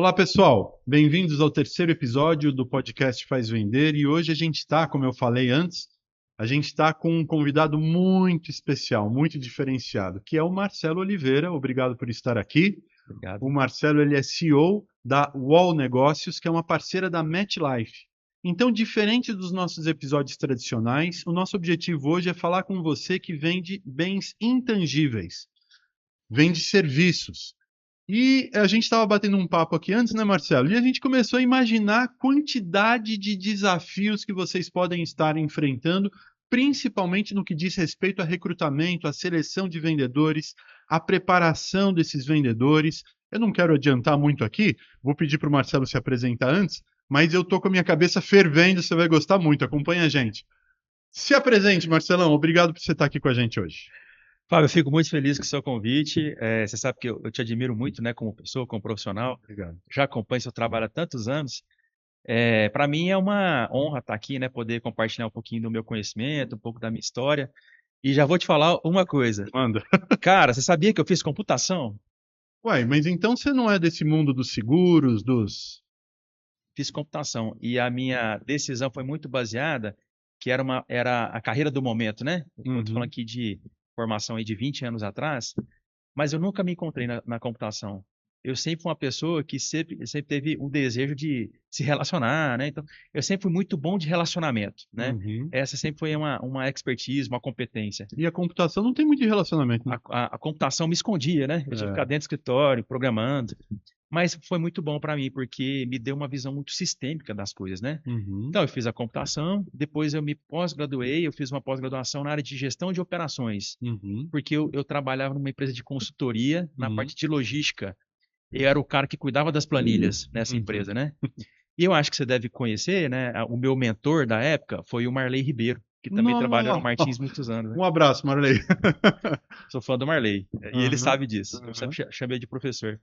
Olá, pessoal. Bem-vindos ao terceiro episódio do podcast Faz Vender. E hoje a gente está, como eu falei antes, a gente está com um convidado muito especial, muito diferenciado, que é o Marcelo Oliveira. Obrigado por estar aqui. Obrigado. O Marcelo, ele é CEO da Wall Negócios, que é uma parceira da MetLife. Então, diferente dos nossos episódios tradicionais, o nosso objetivo hoje é falar com você que vende bens intangíveis, vende serviços. E a gente estava batendo um papo aqui antes, né, Marcelo? E a gente começou a imaginar a quantidade de desafios que vocês podem estar enfrentando, principalmente no que diz respeito a recrutamento, a seleção de vendedores, a preparação desses vendedores. Eu não quero adiantar muito aqui, vou pedir para o Marcelo se apresentar antes, mas eu estou com a minha cabeça fervendo, você vai gostar muito. Acompanha a gente. Se apresente, Marcelão. Obrigado por você estar aqui com a gente hoje. Fábio, eu fico muito feliz com o seu convite. Você sabe que eu te admiro muito, né, como pessoa, como profissional. Obrigado. Já acompanho seu trabalho há tantos anos. Para mim é uma honra estar aqui, né, poder compartilhar um pouquinho do meu conhecimento, um pouco da minha história. E já vou te falar uma coisa. Manda. Cara, você sabia que eu fiz computação? Uai, mas então você não é desse mundo dos seguros, dos... Fiz computação. E a minha decisão foi muito baseada que era a carreira do momento, né? Eu estou falando Uhum. aqui de formação aí de 20 anos atrás. Mas eu nunca me encontrei na computação. Eu sempre fui uma pessoa que sempre teve um desejo de se relacionar, né? Então, eu sempre fui muito bom de relacionamento, né? Uhum. Essa sempre foi uma expertise, uma competência. E a computação não tem muito de relacionamento, né? A computação me escondia, né? Eu tinha que ficar É. dentro do escritório, programando. Mas foi muito bom para mim, porque me deu uma visão muito sistêmica das coisas, né? Uhum. Então, eu fiz a computação, depois eu me pós-graduei, eu fiz uma pós-graduação na área de gestão de operações, Uhum. porque eu trabalhava numa empresa de consultoria na Uhum. parte de logística. Eu era o cara que cuidava das planilhas nessa Uhum. empresa, né? E eu acho que você deve conhecer, né? O meu mentor da época foi o Marley Ribeiro, que também trabalhou no Nossa! Martins muitos anos, né? Um abraço, Marley. Sou fã do Marley, e ele Uhum. sabe disso. Eu sempre Uhum. chamei de professor.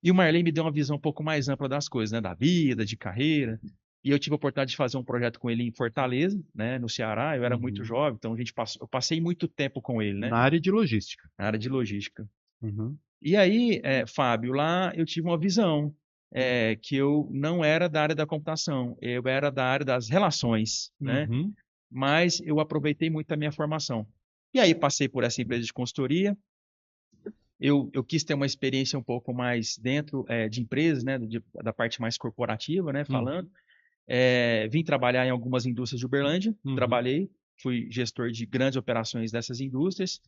E o Marley me deu uma visão um pouco mais ampla das coisas, né? Da vida, de carreira. E eu tive a oportunidade de fazer um projeto com ele em Fortaleza, né? No Ceará. Eu era muito Uhum. jovem, então eu passei muito tempo com ele, né? Na área de logística. Na área de logística. Uhum. E aí, Fábio, lá eu tive uma visão que eu não era da área da computação, eu era da área das relações, né? Uhum. Mas eu aproveitei muito a minha formação. E aí passei por essa empresa de consultoria, eu quis ter uma experiência um pouco mais dentro de empresas, né? Da parte mais corporativa, né? Uhum. Falando. Vim trabalhar em algumas indústrias de Uberlândia, Uhum. trabalhei, fui gestor de grandes operações dessas indústrias.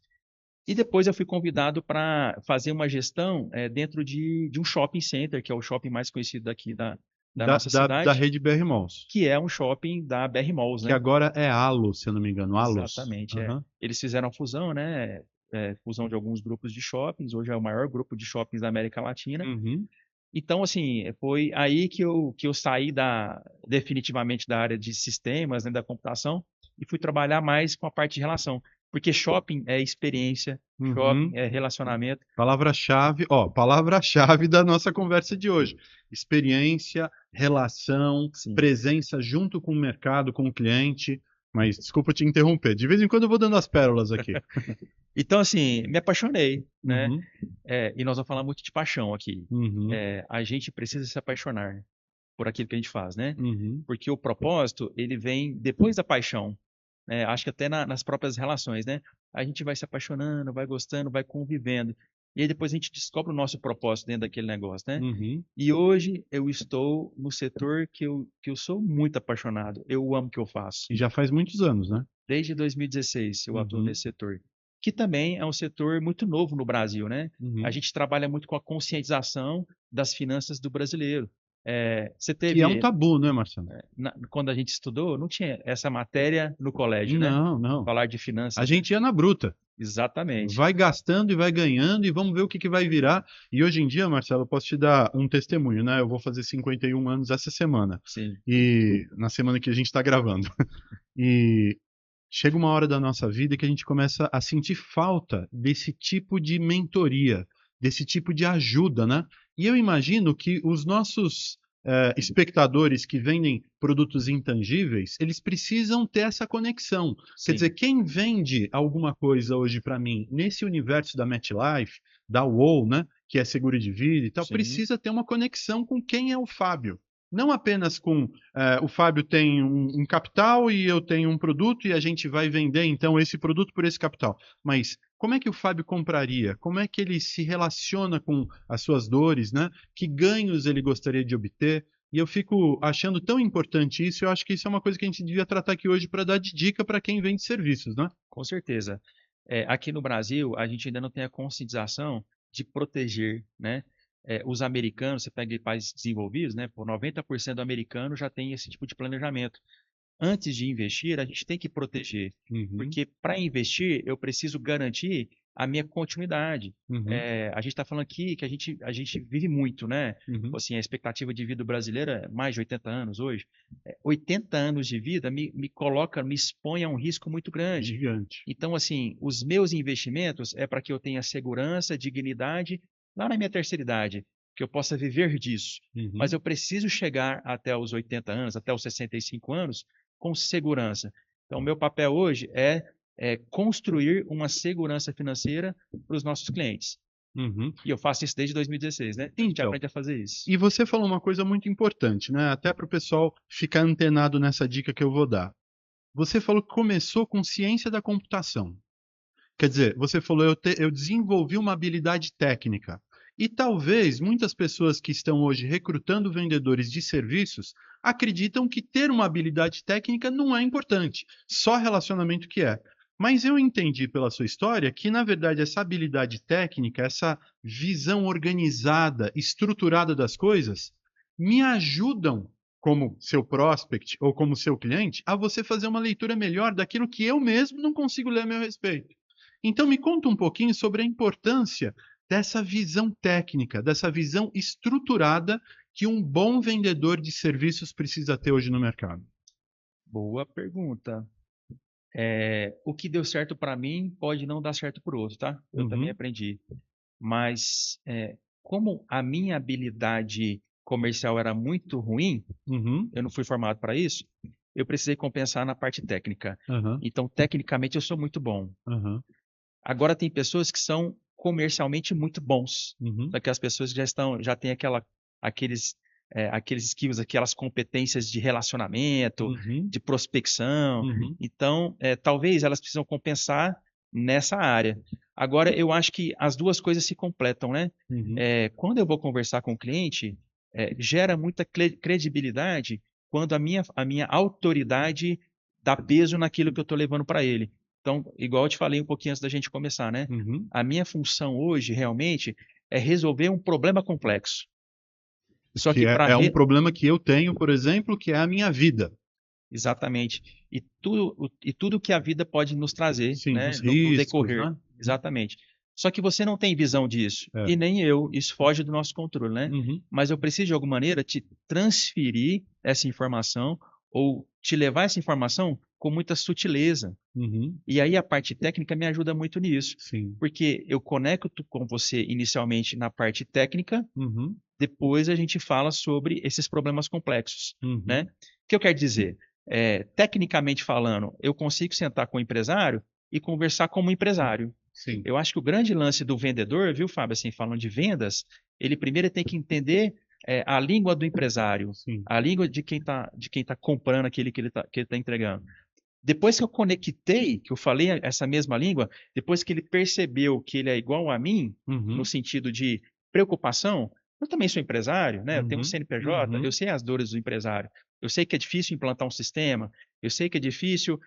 E depois eu fui convidado para fazer uma gestão dentro de um shopping center, que é o shopping mais conhecido daqui da Da, nossa da cidade, rede BR Malls. que é um shopping da BR Malls, Que né? agora é Alo, se eu não me engano. Alos. Exatamente, Uhum. Eles fizeram a fusão, né? Fusão de alguns grupos de shoppings, hoje é o maior grupo de shoppings da América Latina. Uhum. Então, assim, foi aí que eu saí definitivamente da área de sistemas, né, da computação, e fui trabalhar mais com a parte de relação. Porque shopping é experiência, shopping Uhum. é relacionamento. Palavra-chave, ó, palavra-chave da nossa conversa de hoje. Experiência, relação, Sim. presença junto com o mercado, com o cliente. Mas desculpa te interromper. De vez em quando eu vou dando as pérolas aqui. Então, assim, me apaixonei, né? Uhum. E nós vamos falar muito de paixão aqui. Uhum. A gente precisa se apaixonar por aquilo que a gente faz, né? Uhum. Porque o propósito, ele vem depois da paixão, né? Acho que até nas próprias relações, né? A gente vai se apaixonando, vai gostando, vai convivendo. E aí depois a gente descobre o nosso propósito dentro daquele negócio, né? Uhum. E hoje eu estou no setor que eu sou muito apaixonado. Eu amo o que eu faço. E já faz muitos anos, né? Desde 2016 eu atuo Uhum. nesse setor, que também é um setor muito novo no Brasil, né? A Uhum. gente trabalha muito com a conscientização das finanças do brasileiro. Você Que é um teve, tabu, né, Marcelo? quando a gente estudou, não tinha essa matéria no colégio, né? Não, não. Falar de A finanças, né? gente ia na bruta. Exatamente. Vai gastando e vai ganhando e vamos ver o que que vai virar. E hoje em dia, Marcelo, eu posso te dar um testemunho, né? Eu vou fazer 51 anos essa semana. Sim, E na semana que a gente está gravando. E chega uma hora da nossa vida que a gente começa a sentir falta desse tipo de mentoria, desse tipo de ajuda, né? E eu imagino que os nossos espectadores que vendem produtos intangíveis, eles precisam ter essa conexão. Quer dizer, sim. quem vende alguma coisa hoje para mim nesse universo da MetLife, da Wall, né? que é seguro de vida e tal, Sim. precisa ter uma conexão com quem é o Fábio. Não apenas com o Fábio tem um capital e eu tenho um produto e a gente vai vender então esse produto por esse capital. Mas como é que o Fábio compraria? Como é que ele se relaciona com as suas dores, né? Que ganhos ele gostaria de obter? E eu fico achando tão importante isso, eu acho que isso é uma coisa que a gente devia tratar aqui hoje para dar de dica para quem vende serviços, né? Com certeza. Aqui no Brasil, a gente ainda não tem a conscientização de proteger, né? Os americanos, você pega países desenvolvidos, né? Por 90% do americano já tem esse tipo de planejamento. Antes de investir, a gente tem que proteger, Uhum, porque para investir eu preciso garantir a minha continuidade. uhum, A gente está falando aqui que a gente vive muito, né? uhum. Assim, a expectativa de vida do brasileiro é mais de 80 anos hoje. 80 anos de vida me coloca, me expõe a um risco muito grande. Gigante. Então, assim, os meus investimentos é para que eu tenha segurança, dignidade lá na minha terceira idade, que eu possa viver disso. Mas Uhum, eu preciso chegar até os 80 anos, até os 65 anos, com segurança. Então, meu papel hoje é construir uma segurança financeira para os nossos clientes. uhum. E eu faço isso desde 2016, né? A gente Então, aprende a fazer isso. e você falou uma coisa muito importante, né? Até para o pessoal ficar antenado nessa dica que eu vou dar. Você falou que começou com ciência da computação. Quer dizer, você falou, eu desenvolvi uma habilidade técnica. E talvez muitas pessoas que estão hoje recrutando vendedores de serviços acreditam que ter uma habilidade técnica não é importante, só relacionamento que é. Mas eu entendi pela sua história que, na verdade, essa habilidade técnica, essa visão organizada, estruturada das coisas, me ajudam, como seu prospect ou como seu cliente, a você fazer uma leitura melhor daquilo que eu mesmo não consigo ler a meu respeito. Então, me conta um pouquinho sobre a importância dessa visão técnica, dessa visão estruturada que um bom vendedor de serviços precisa ter hoje no mercado. Boa pergunta. O que deu certo para mim pode não dar certo para o outro, tá? Eu também Uhum, aprendi. Mas, como a minha habilidade comercial era muito ruim, uhum, eu não fui formado para isso, eu precisei compensar na parte técnica. aham, Então, tecnicamente, eu sou muito bom. aham, Agora, tem pessoas que são comercialmente muito bons. uhum, Só que as pessoas já têm aqueles skills, aquelas competências de relacionamento, uhum, de prospecção. uhum, Então, talvez elas precisam compensar nessa área. Agora, eu acho que as duas coisas se completam, né? uhum. Quando eu vou conversar com o cliente, gera muita credibilidade quando a minha autoridade dá peso naquilo que eu estou levando para ele. Então, igual eu te falei um pouquinho antes da gente começar, né? Uhum. A minha função hoje, realmente, é resolver um problema complexo. Só Que que é um problema que eu tenho, por exemplo, que é a minha vida. exatamente. E tudo que a vida pode nos trazer, Sim, né, os no riscos, decorrer. né? Exatamente. Só que você não tem visão disso. É. E nem eu. Isso foge do nosso controle, né? Uhum, Mas eu preciso, de alguma maneira, te transferir essa informação ou te levar essa informação com muita sutileza. uhum, E aí a parte técnica me ajuda muito nisso. sim. Porque eu conecto com você inicialmente na parte técnica, Uhum, depois a gente fala sobre esses problemas complexos, né? uhum, O que eu quero dizer? Tecnicamente falando, eu consigo sentar com o empresário e conversar como empresário. sim, Eu acho que o grande lance do vendedor, viu, Fábio, assim, falando de vendas, ele primeiro tem que entender a língua do empresário, sim. a língua de quem tá comprando aquele que ele tá entregando. Depois que eu conectei, que eu falei essa mesma língua, depois que ele percebeu que ele é igual a mim, no Uhum, sentido de preocupação, eu também sou empresário, né? Eu tenho um uhum, CNPJ, eu uhum. sei as dores do empresário. Eu sei que é difícil implantar um sistema, eu sei que é difícil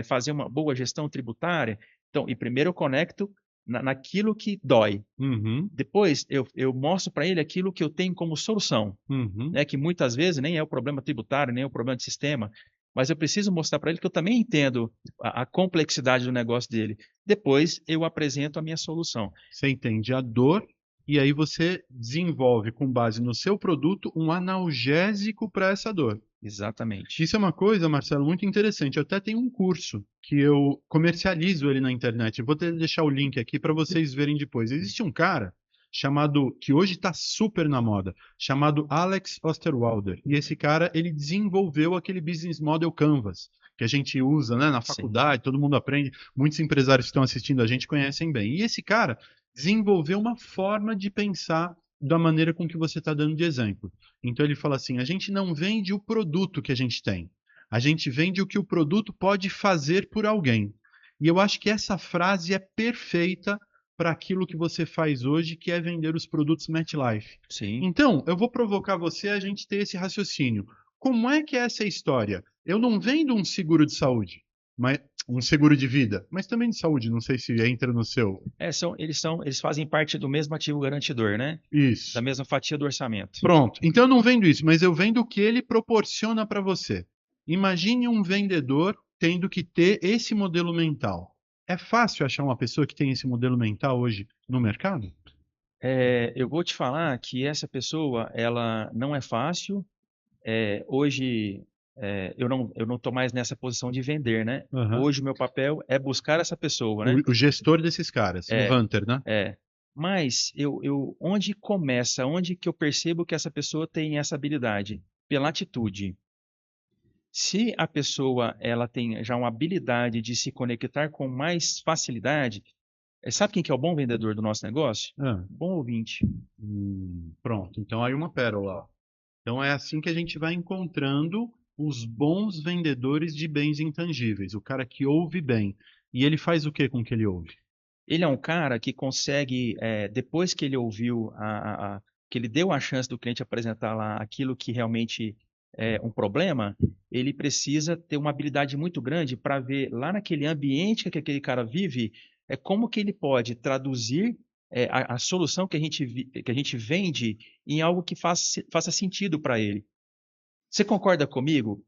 fazer uma boa gestão tributária. Então, e primeiro eu conecto naquilo que dói. Uhum, Depois eu mostro para ele aquilo que eu tenho como solução, uhum. né, que muitas vezes nem é o problema tributário, nem é o problema de sistema, mas eu preciso mostrar para ele que eu também entendo a complexidade do negócio dele. Depois eu apresento a minha solução. Você entende a dor e aí você desenvolve, com base no seu produto, um analgésico para essa dor. Exatamente. Isso é uma coisa, Marcelo, muito interessante. Eu até tenho um curso que eu comercializo ele na internet. Eu vou deixar o link aqui para vocês verem depois. Existe um cara chamado, que hoje está super na moda, chamado Alex Osterwalder. E esse cara, ele desenvolveu aquele business model Canvas, que a gente usa, né, na Sim, faculdade, todo mundo aprende. Muitos empresários que estão assistindo a gente conhecem bem. E esse cara desenvolver uma forma de pensar da maneira com que você está dando de exemplo. Então ele fala assim: a gente não vende o produto que a gente tem, a gente vende o que o produto pode fazer por alguém. E eu acho que essa frase é perfeita para aquilo que você faz hoje, que é vender os produtos MetLife. Sim. Então, eu vou provocar você a gente ter esse raciocínio. Como é que é essa história? Eu não vendo um seguro de saúde, mas um seguro de vida, mas também de saúde, não sei se entra no seu. Eles fazem parte do mesmo ativo garantidor, né? Da Isso. mesma fatia do orçamento. Pronto. Então eu não vendo isso, mas eu vendo o que ele proporciona para você. Imagine um vendedor tendo que ter esse modelo mental. É fácil achar uma pessoa que tem esse modelo mental hoje no mercado? Eu vou te falar que essa pessoa, ela não é fácil. Hoje, eu não estou mais nessa posição de vender, né? Aham. Hoje o meu papel é buscar essa pessoa, né? O gestor desses caras, o É, Hunter, né? é. Mas onde começa, onde que eu percebo que essa pessoa tem essa habilidade? Pela atitude. Se a pessoa ela tem já uma habilidade de se conectar com mais facilidade, sabe quem que é o bom vendedor do nosso negócio? Ah, Bom ouvinte. pronto. Então aí uma pérola. Ó. Então é assim que a gente vai encontrando os bons vendedores de bens intangíveis, o cara que ouve bem. E ele faz o que com que ele ouve? Ele é um cara que consegue, depois que ele ouviu, que ele deu a chance do cliente apresentar lá aquilo que realmente é um problema, ele precisa ter uma habilidade muito grande para ver lá naquele ambiente que aquele cara vive, como que ele pode traduzir a solução que a gente vende em algo que faça sentido para ele. Você concorda comigo?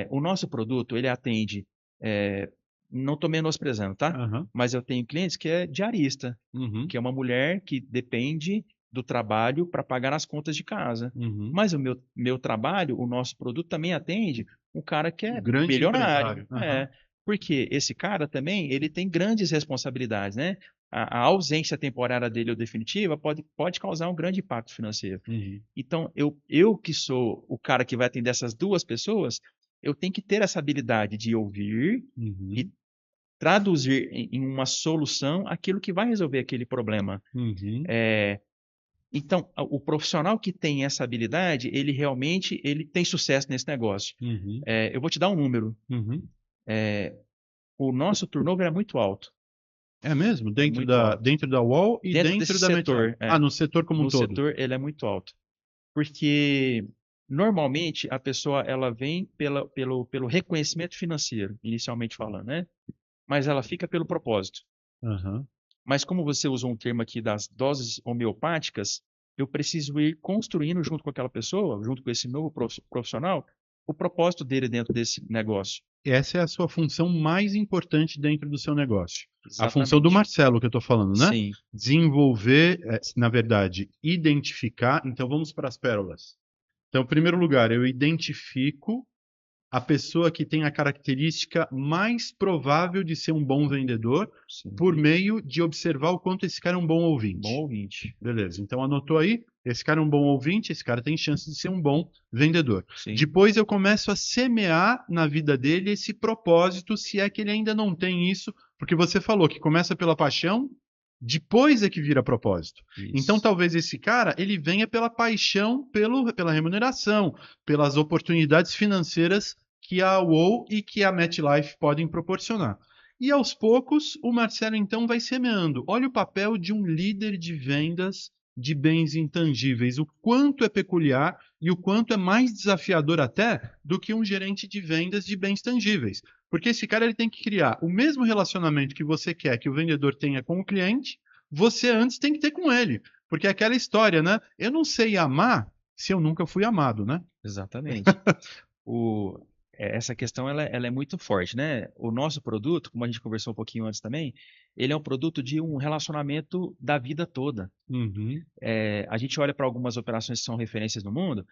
O nosso produto, ele atende, é, não estou menosprezando, tá? Aham. Mas eu tenho clientes que é diarista, Uhum. que é uma mulher que depende do trabalho para pagar as contas de casa. Uhum. Mas o meu trabalho, o nosso produto também atende um cara que é Grande milionário. empresário. Aham. Porque esse cara também, ele tem grandes responsabilidades, né? A ausência temporária dele ou definitiva pode causar um grande impacto financeiro. Uhum. Então, eu que sou o cara que vai atender essas duas pessoas, eu tenho que ter essa habilidade de ouvir e Uhum. traduzir em uma solução aquilo que vai resolver aquele problema. Uhum. Então, o profissional que tem essa habilidade, ele realmente ele tem sucesso nesse negócio. Uhum. Eu vou te dar um número. Uhum. O nosso turnover é muito alto. É mesmo? É muito alto. Dentro da Wall e Dentro desse dentro da MetLife? setor, Ah, no setor como um no todo. setor, ele é muito alto. Porque normalmente a pessoa ela vem pelo reconhecimento financeiro, inicialmente falando, né? Mas ela fica pelo propósito. Aham. Mas como você usou um termo aqui das doses homeopáticas, eu preciso ir construindo junto com aquela pessoa, junto com esse novo profissional, o propósito dele dentro desse negócio. Essa é a sua função mais importante dentro do seu negócio. A função do Exatamente. Marcelo que eu estou falando, né? Sim. Desenvolver, na verdade, identificar. Então vamos para as pérolas. Então, em primeiro lugar, eu identifico a pessoa que tem a característica mais provável de ser um bom vendedor Sim. por meio de observar o quanto esse cara é um bom Bom ouvinte. ouvinte. Beleza, então anotou aí? Esse cara é um bom ouvinte, esse cara tem chance de ser um bom vendedor. Sim. Depois eu começo a semear na vida dele esse propósito, se é que ele ainda não tem isso, porque você falou que começa pela paixão, depois é que vira propósito. Isso. Então talvez esse cara, ele venha pela paixão, pela remuneração, pelas oportunidades financeiras que a WoW e que a MetLife podem proporcionar. E aos poucos, o Marcelo então vai semeando. Olha o papel de um líder de vendas de bens intangíveis, o quanto é peculiar e o quanto é mais desafiador até do que um gerente de vendas de bens tangíveis. Porque esse cara ele tem que criar o mesmo relacionamento que você quer que o vendedor tenha com o cliente, você antes tem que ter com ele. Porque é aquela história, né? Eu não sei amar se eu nunca fui amado, né? Exatamente. Essa questão ela é muito forte, né? O nosso produto, como a gente conversou um pouquinho antes também, ele é um produto de um relacionamento da vida toda. Uhum. A gente olha para algumas operações que são referências no mundo,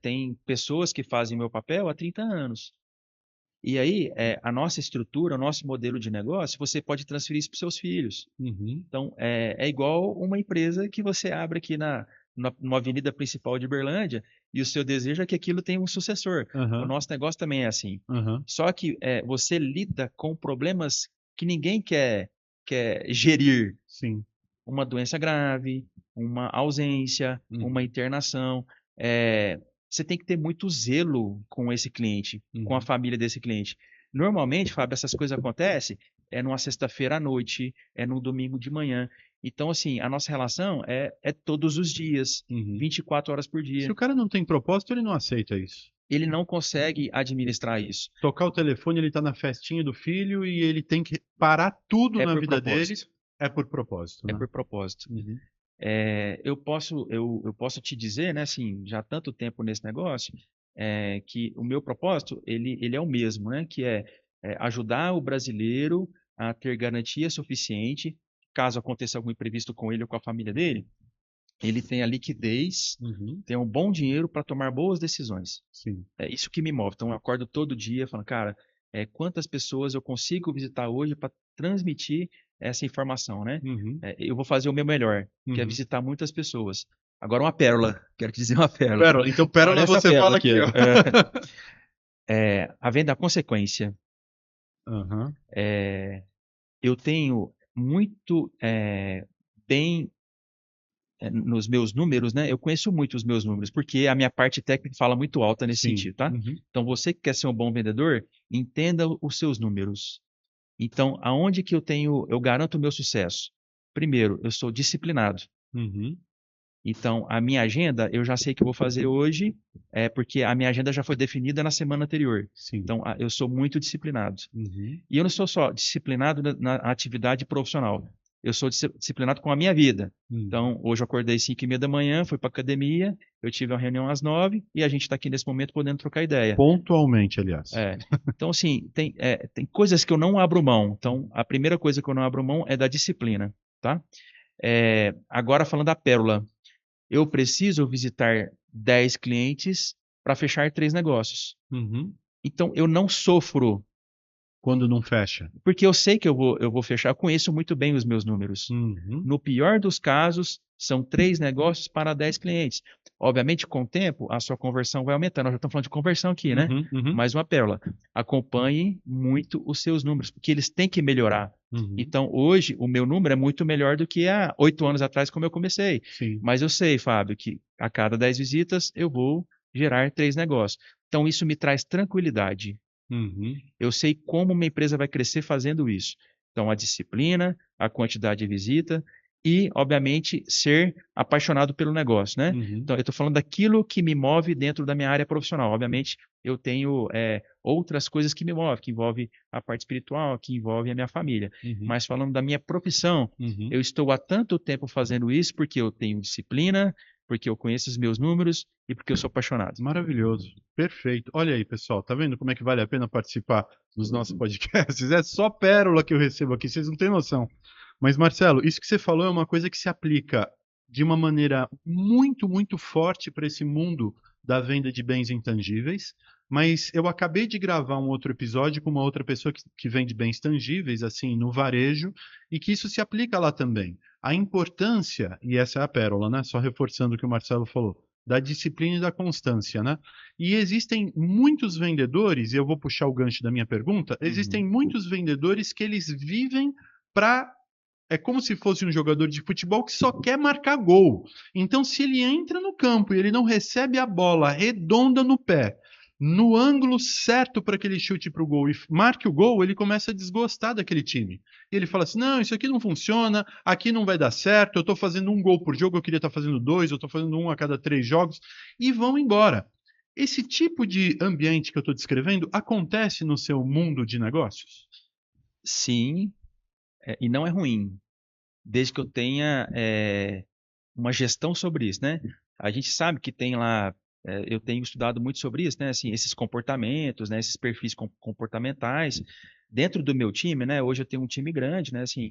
tem pessoas que fazem o meu papel há 30 anos. E aí, a nossa estrutura, o nosso modelo de negócio, você pode transferir isso para os seus filhos. Uhum. Então, é igual uma empresa que você abre aqui numa avenida principal de Berlândia e o seu desejo é que aquilo tenha um sucessor. O Uhum. nosso negócio também é assim. Uhum. Só que você lida com problemas que ninguém quer gerir. Sim. uma doença grave, uma ausência, uma internação. Você tem que ter muito zelo com esse cliente, com a família desse cliente. Normalmente, Fábio, essas coisas acontecem numa sexta-feira à noite, no domingo de manhã. Então, assim, a nossa relação é todos os dias, 24 horas por Se dia. o cara não tem propósito, ele não aceita isso. Ele não consegue administrar isso. Tocar o telefone, ele tá na festinha do filho e ele tem que parar tudo É na por vida dele. propósito. É por propósito, É né? por propósito. Uhum. Eu posso te dizer, né, assim, já há tanto tempo nesse negócio, que o meu propósito, ele é o mesmo, né, que é ajudar o brasileiro a ter garantia suficiente, caso aconteça algum imprevisto com ele ou com a família dele, ele tem a liquidez, Uhum. tem um bom dinheiro para tomar boas decisões. Sim. É isso que me move. Então, eu acordo todo dia falando, cara, quantas pessoas eu consigo visitar hoje para transmitir essa informação, né? Uhum. Eu vou fazer o meu melhor, que é Uhum. visitar muitas pessoas. Agora, uma pérola. Quero te dizer uma pérola. Pérola. Então, pérola Olha essa você pérola fala aqui, aqui, ó. ó. A venda à consequência. Aham. Eu tenho muito bem nos meus números, né? Eu conheço muito os meus números, porque a minha parte técnica fala muito alta nesse Sim. sentido, tá? Uhum. Então, você que quer ser um bom vendedor, entenda os seus números. Então, aonde que eu garanto o meu sucesso? Primeiro, eu sou disciplinado. Uhum. Então, a minha agenda, eu já sei que eu vou fazer hoje, porque a minha agenda já foi definida na semana anterior. Sim. Então, eu sou muito disciplinado. Uhum. E eu não sou só disciplinado na atividade profissional. Eu sou disciplinado com a minha vida. Uhum. Então, hoje eu acordei às 5:30 da manhã, fui para academia, eu tive uma reunião às 9 e a gente está aqui nesse momento podendo trocar ideia. Pontualmente, aliás. Então, assim, tem coisas que eu não abro mão. Então, a primeira coisa que eu não abro mão é da disciplina, tá? Agora, falando da pérola, eu preciso visitar 10 clientes para fechar 3 negócios. Uhum. Então, eu não sofro, Quando não fecha. porque eu sei que eu vou fechar. Eu conheço muito bem os meus números. Uhum. No pior dos casos, são 3 negócios para 10 clientes. Obviamente, com o tempo, a sua conversão vai aumentando. Nós já estamos falando de conversão aqui, né? Uhum. Uhum. Mais uma pérola. Acompanhe muito os seus números, porque eles têm que melhorar. Uhum. Então, hoje, o meu número é muito melhor do que há 8 anos atrás, como eu comecei. Sim. Mas eu sei, Fábio, que a cada 10 visitas eu vou gerar 3 negócios. Então, isso me traz tranquilidade. Uhum. Eu sei como uma empresa vai crescer fazendo isso. Então, a disciplina, a quantidade de visita e, obviamente, ser apaixonado pelo negócio, né? Uhum. Então, eu estou falando daquilo que me move dentro da minha área profissional. Obviamente, eu tenho outras coisas que me movem, que envolvem a parte espiritual, que envolvem a minha família. Uhum. Mas falando da minha profissão, Uhum. eu estou há tanto tempo fazendo isso porque eu tenho disciplina, porque eu conheço os meus números e porque eu sou apaixonado. Maravilhoso. Perfeito. Olha aí, pessoal, tá vendo como é que vale a pena participar dos nossos podcasts? É só pérola que eu recebo aqui, vocês não têm noção. Mas, Marcelo, isso que você falou é uma coisa que se aplica de uma maneira muito, muito forte para esse mundo da venda de bens intangíveis. Mas eu acabei de gravar um outro episódio com uma outra pessoa que vende bens tangíveis, assim, no varejo, e que isso se aplica lá também. A importância, e essa é a pérola, né? Só reforçando o que o Marcelo falou, da disciplina e da constância, né? E existem muitos vendedores, e eu vou puxar o gancho da minha pergunta, existem muitos vendedores que eles vivem para é como se fosse um jogador de futebol que só quer marcar gol. Então, se ele entra no campo e ele não recebe a bola redonda no pé, no ângulo certo para aquele chute para o gol e marque o gol, ele começa a desgostar daquele time. E ele fala assim: não, isso aqui não funciona, aqui não vai dar certo, eu estou fazendo um gol por jogo, eu queria estar fazendo 2, eu estou fazendo 1 a cada 3 jogos, e vão embora. Esse tipo de ambiente que eu estou descrevendo acontece no seu mundo de negócios? Sim, e não é ruim, desde que eu tenha uma gestão sobre isso, né? A gente sabe que tem lá, eu tenho estudado muito sobre isso, né? Assim, esses comportamentos, né? Esses perfis comportamentais dentro do meu time, né? Hoje eu tenho um time grande, né? Assim,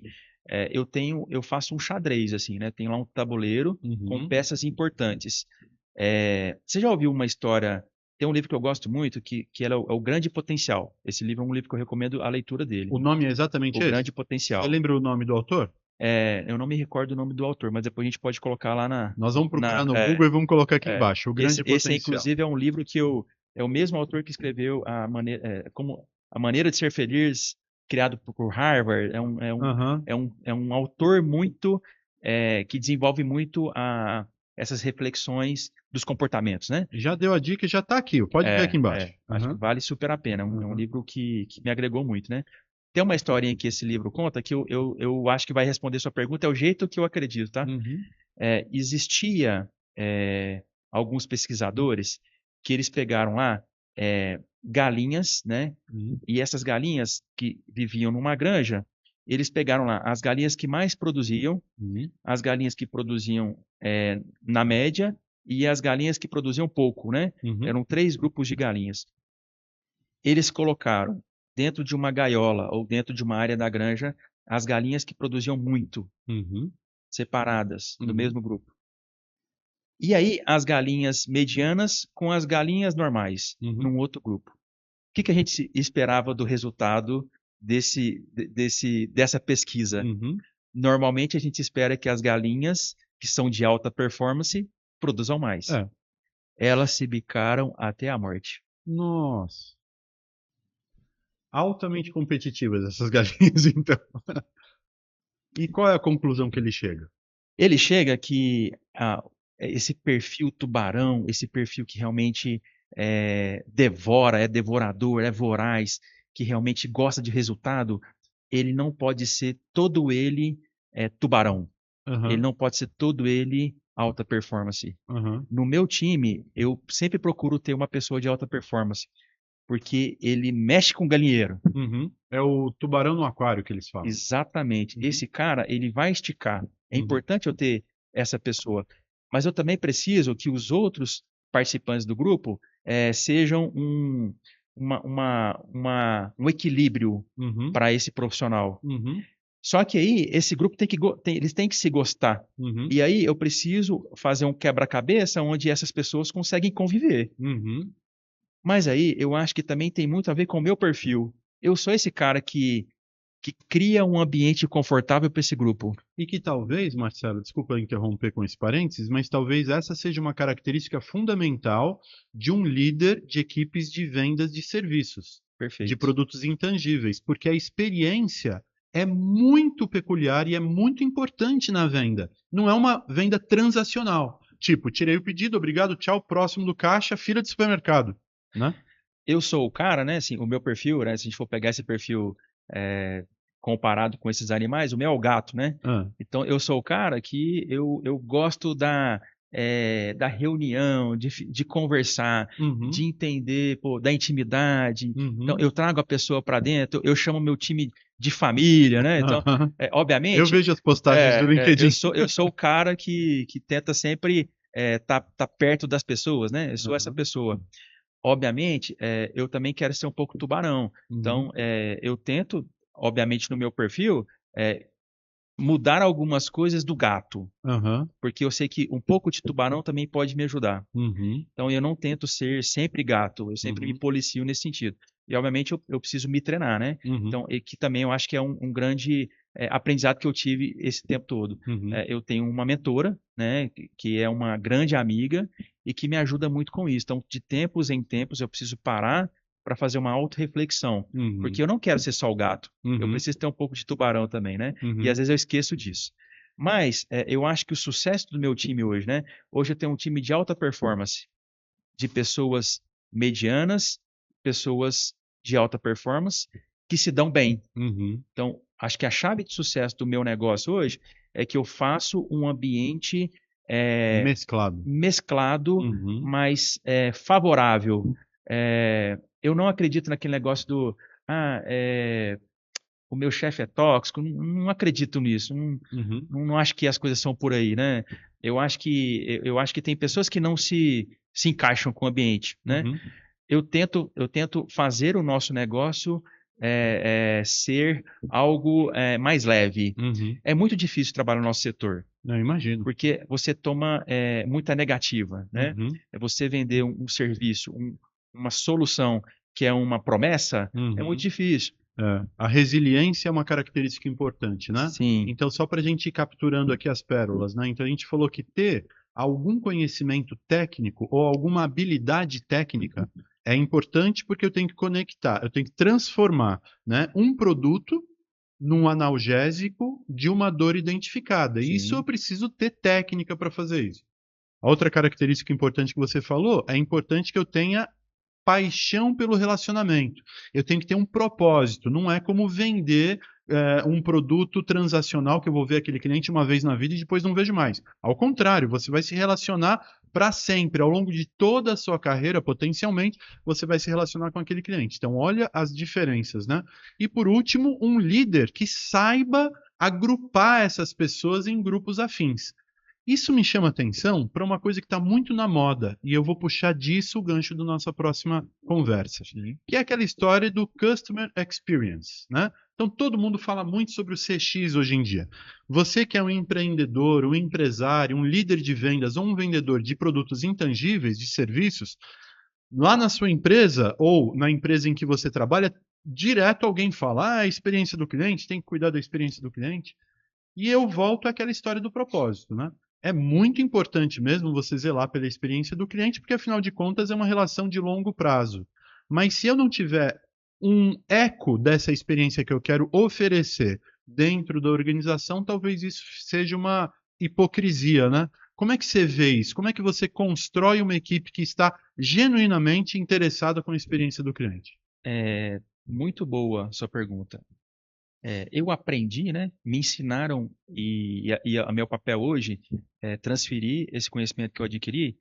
eu faço um xadrez, assim, né? Tem lá um tabuleiro com peças importantes. Você já ouviu uma história? Tem um livro que eu gosto muito, que é o Grande Potencial. Esse livro é um livro que eu recomendo a leitura dele. O nome é exatamente O esse? Grande Você Potencial. lembra o nome do autor? Eu não me recordo o nome do autor, mas depois a gente pode colocar lá Nós vamos procurar no é, Google e vamos colocar aqui é. embaixo, O Esse, Grande esse, Potencial. inclusive, é um livro que é o mesmo autor que escreveu como A Maneira de Ser Feliz, criado por Harvard. Aham. É um autor muito que desenvolve muito essas reflexões dos comportamentos, né? Já deu a dica e já está aqui. Pode ver aqui embaixo. Acho que Uhum, vale super a pena. É um uhum, livro que me agregou muito, né? Tem uma historinha que esse livro conta que eu acho que vai responder sua pergunta, é o jeito que eu acredito, tá? uhum, Existia alguns pesquisadores que eles pegaram lá galinhas, né? uhum, E essas galinhas que viviam numa granja, eles pegaram lá as galinhas que mais produziam, uhum, as galinhas que produziam na média e as galinhas que produziam pouco, né? uhum, Eram 3 grupos de galinhas. Eles colocaram dentro de uma gaiola ou dentro de uma área da granja as galinhas que produziam muito, uhum, separadas do uhum, mesmo grupo. E aí as galinhas medianas com as galinhas normais uhum, num outro grupo. O que a gente esperava do resultado dessa pesquisa? uhum. Normalmente a gente espera que as galinhas que são de alta performance produzam mais. É. Elas se bicaram até a morte. Nossa. Altamente competitivas essas galinhas, então. E qual é a conclusão que ele chega? Ele chega que esse perfil tubarão, esse perfil que realmente devora, é devorador, é voraz, que realmente gosta de resultado, ele não pode ser todo ele tubarão. Ele Aham, não pode ser todo ele alta performance. aham. No meu time, eu sempre procuro ter uma pessoa de alta performance, porque ele mexe com galinheiro. Uhum. É o tubarão no aquário que eles falam. Exatamente. Uhum, Esse cara, ele vai esticar. É uhum, importante eu ter essa pessoa, mas eu também preciso que os outros participantes do grupo sejam um equilíbrio uhum, para esse profissional. uhum, Só que aí esse grupo eles têm que se gostar. uhum, E aí eu preciso fazer um quebra-cabeça onde essas pessoas conseguem conviver. uhum. Mas aí eu acho que também tem muito a ver com o meu perfil. Eu sou esse cara que cria um ambiente confortável para esse grupo. E que talvez, Marcelo, desculpa interromper com esse parênteses, mas talvez essa seja uma característica fundamental de um líder de equipes de vendas de serviços, de Perfeito. produtos intangíveis, porque a experiência é muito peculiar e é muito importante na venda. Não é uma venda transacional. Tipo, tirei o pedido, obrigado, tchau, próximo do caixa, fila de supermercado, né? Eu sou o cara, né? Assim, o meu perfil, né? Se a gente for pegar esse perfil é, comparado com esses animais, o meu é o gato, né? Ah, Então, eu sou o cara que eu gosto da reunião, de conversar, de uhum, entender, pô, da intimidade. Então, uhum, eu trago a pessoa para dentro, eu chamo meu time de família, né? Então, aham. Eu obviamente, vejo as postagens do eu LinkedIn. sou o cara que tenta sempre tá perto das pessoas, né? Eu sou essa Aham, pessoa. Obviamente, eu também quero ser um pouco tubarão. uhum, Então, eu tento, obviamente, no meu perfil, eh, mudar algumas coisas do gato, aham. porque eu sei que um pouco de tubarão também pode me ajudar. Uhum, Então, eu não tento ser sempre gato, eu sempre me uhum, policio nesse sentido. E, obviamente, eu preciso me treinar, né? uhum, Então, e que também eu acho que é um grande aprendizado que eu tive esse tempo todo. uhum, Eu tenho uma mentora, né, que é uma grande amiga e que me ajuda muito com isso. Então, de tempos em tempos, eu preciso parar para fazer uma autorreflexão, porque uhum, eu não quero ser só o gato. Eu uhum, preciso ter um pouco de tubarão também, né? E às uhum, vezes eu esqueço disso. Mas eu acho que o sucesso do meu time hoje, né? Hoje eu tenho um time de alta performance de pessoas medianas, pessoas de alta performance que se dão bem. uhum. Então, acho que a chave de sucesso do meu negócio hoje é que eu faço um ambiente Mesclado. mesclado, Uhum, mas favorável. Eu não acredito naquele negócio do ah, o meu chefe é tóxico, não acredito nisso, uhum, não acho que as coisas são por aí, né? Eu acho que tem pessoas que não se encaixam com o ambiente, né? uhum, Eu tento fazer o nosso negócio ser algo mais leve. uhum. É muito difícil trabalhar no nosso setor, Eu imagino. porque você toma muita negativa, né? Uhum, É você vender um serviço, uma solução que é uma promessa, é muito uhum. difícil. É, a resiliência é uma característica importante, né? Sim, Então, só para a gente ir capturando aqui as pérolas, né? Então, a gente falou que ter algum conhecimento técnico ou alguma habilidade técnica é importante porque eu tenho que conectar, eu tenho que transformar, né, um produto num analgésico de uma dor identificada. E isso eu Sim. preciso ter técnica para fazer isso. A outra característica importante que você falou, é importante que eu tenha paixão pelo relacionamento. Eu tenho que ter um propósito. Não é como vender um produto transacional que eu vou ver aquele cliente uma vez na vida e depois não vejo mais. Ao contrário, você vai se relacionar para sempre. Ao longo de toda a sua carreira, potencialmente, você vai se relacionar com aquele cliente. Então, olha as diferenças, né? E por último, um líder que saiba agrupar essas pessoas em grupos afins. Isso me chama atenção para uma coisa que está muito na moda, e eu vou puxar disso o gancho da nossa próxima conversa, Sim. que é aquela história do Customer Experience, né? Então, todo mundo fala muito sobre o CX hoje em dia. Você que é um empreendedor, um empresário, um líder de vendas ou um vendedor de produtos intangíveis, de serviços, lá na sua empresa ou na empresa em que você trabalha, direto alguém fala, a experiência do cliente, tem que cuidar da experiência do cliente. E eu volto àquela história do propósito, né? É muito importante mesmo você zelar pela experiência do cliente, porque afinal de contas é uma relação de longo prazo. Mas se eu não tiver um eco dessa experiência que eu quero oferecer dentro da organização, talvez isso seja uma hipocrisia, né? Como é que você vê isso? Como é que você constrói uma equipe que está genuinamente interessada com a experiência do cliente? Muito boa sua pergunta. Eu aprendi, né? Me ensinaram e meu papel hoje é transferir esse conhecimento que eu adquiri.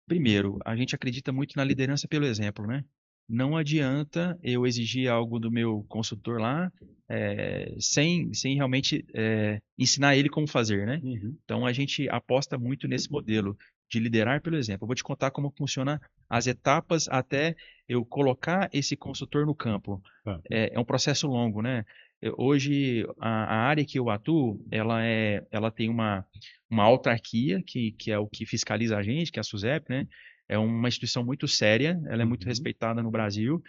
Primeiro, a gente acredita muito na liderança pelo exemplo, né? Não adianta eu exigir algo do meu consultor lá, sem realmente ensinar ele como fazer, né? Uhum. Então a gente aposta muito nesse modelo de liderar pelo exemplo. Eu vou te contar como funciona as etapas até eu colocar esse consultor no campo. Tá. É um processo longo, né? Hoje a área que eu atuo, ela tem uma autarquia que é o que fiscaliza a gente, que é a SUSEP, né? É uma instituição muito séria, ela é muito Uhum. respeitada no Brasil.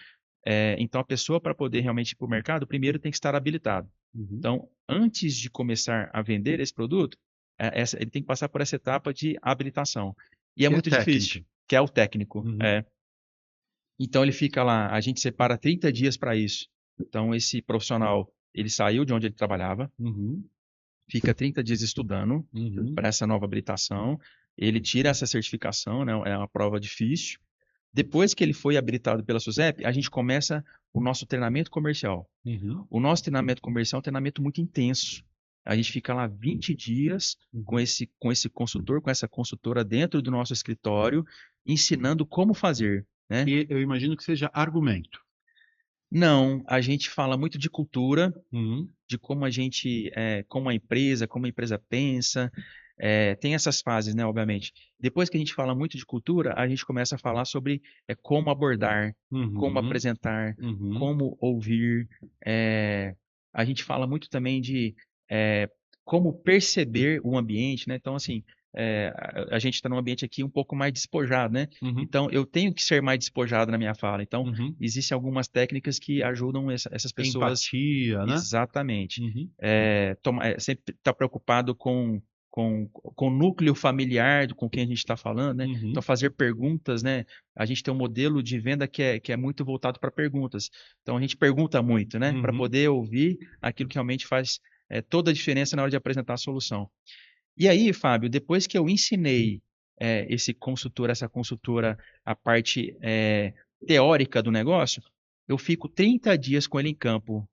Então, a pessoa, para poder realmente ir para o mercado, primeiro tem que estar habilitado. Uhum. Então, antes de começar a vender esse produto, ele tem que passar por essa etapa de habilitação. E é Que é muito técnica. difícil, que é o técnico. Uhum. Então, ele fica lá, a gente separa 30 dias para isso. Então, esse profissional, ele saiu de onde ele trabalhava, Uhum. fica 30 dias estudando Uhum. para essa nova habilitação, ele tira essa certificação, né? É uma prova difícil. Depois que ele foi habilitado pela SUSEP, a gente começa o nosso treinamento comercial. Uhum. O nosso treinamento comercial é um treinamento muito intenso. A gente fica lá 20 dias com Uhum. esse consultor, com essa consultora dentro do nosso escritório, ensinando como fazer, né? E eu imagino que seja argumento. Não, a gente fala muito de cultura, Uhum. de como a gente, como a empresa pensa, tem essas fases, né, obviamente. Depois que a gente fala muito de cultura, a gente começa a falar sobre como abordar, como Uhum. apresentar, Uhum. como ouvir. A gente fala muito também de como perceber o ambiente, né? Então, assim, a gente está num ambiente aqui um pouco mais despojado, né? Uhum. Então, eu tenho que ser mais despojado na minha fala. Então, Uhum. existem algumas técnicas que ajudam essas pessoas. Empatia, né? Exatamente. Uhum. Sempre estar preocupado com o núcleo familiar com quem a gente está falando, né? Então, Uhum. fazer perguntas, né? A gente tem um modelo de venda que é muito voltado para perguntas. Então, a gente pergunta muito, né? Para Uhum. poder ouvir aquilo que realmente faz toda a diferença na hora de apresentar a solução. E aí, Fábio, depois que eu ensinei essa consultora, a parte teórica do negócio, eu fico 30 dias com ele em campo.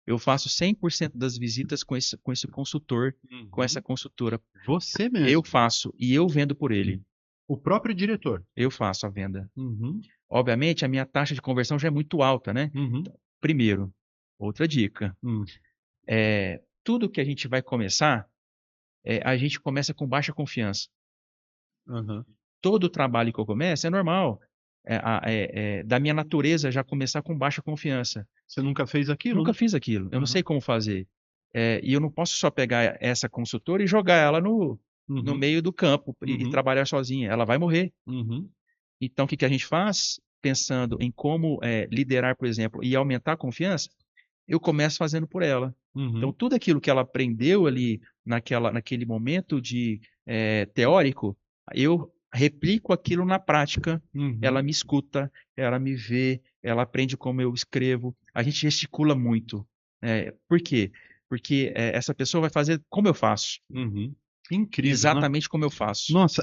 Eu faço 100% das visitas com esse consultor, com essa Uhum. consultora. Você Eu mesmo, faço e eu vendo por ele. o próprio diretor. Eu faço a venda. Uhum. Obviamente, a minha taxa de conversão já é muito alta, né? Uhum. Então, primeiro, outra dica. Uhum. Tudo que a gente vai começar, a gente começa com baixa confiança. Uhum. Todo trabalho que eu começo é normal. Da minha natureza já começar com baixa confiança. Você nunca fez aquilo, Nunca né? fiz aquilo, eu não Uhum. sei como fazer. E eu não posso só pegar essa consultora e jogar ela no Uhum. meio do campo e Uhum. trabalhar sozinha. Ela vai morrer. Uhum. Então, o que que a gente faz? Pensando em como liderar, por exemplo, e aumentar a confiança, eu começo fazendo por ela. Então, Uhum. tudo aquilo que ela aprendeu ali naquele momento de teórico, eu replico aquilo na prática. Ela Uhum. me escuta, ela me vê, ela aprende como eu escrevo. A gente gesticula muito. Por quê? Porque essa pessoa vai fazer como eu faço. Uhum. Incrível, né? Exatamente como eu faço. Nossa,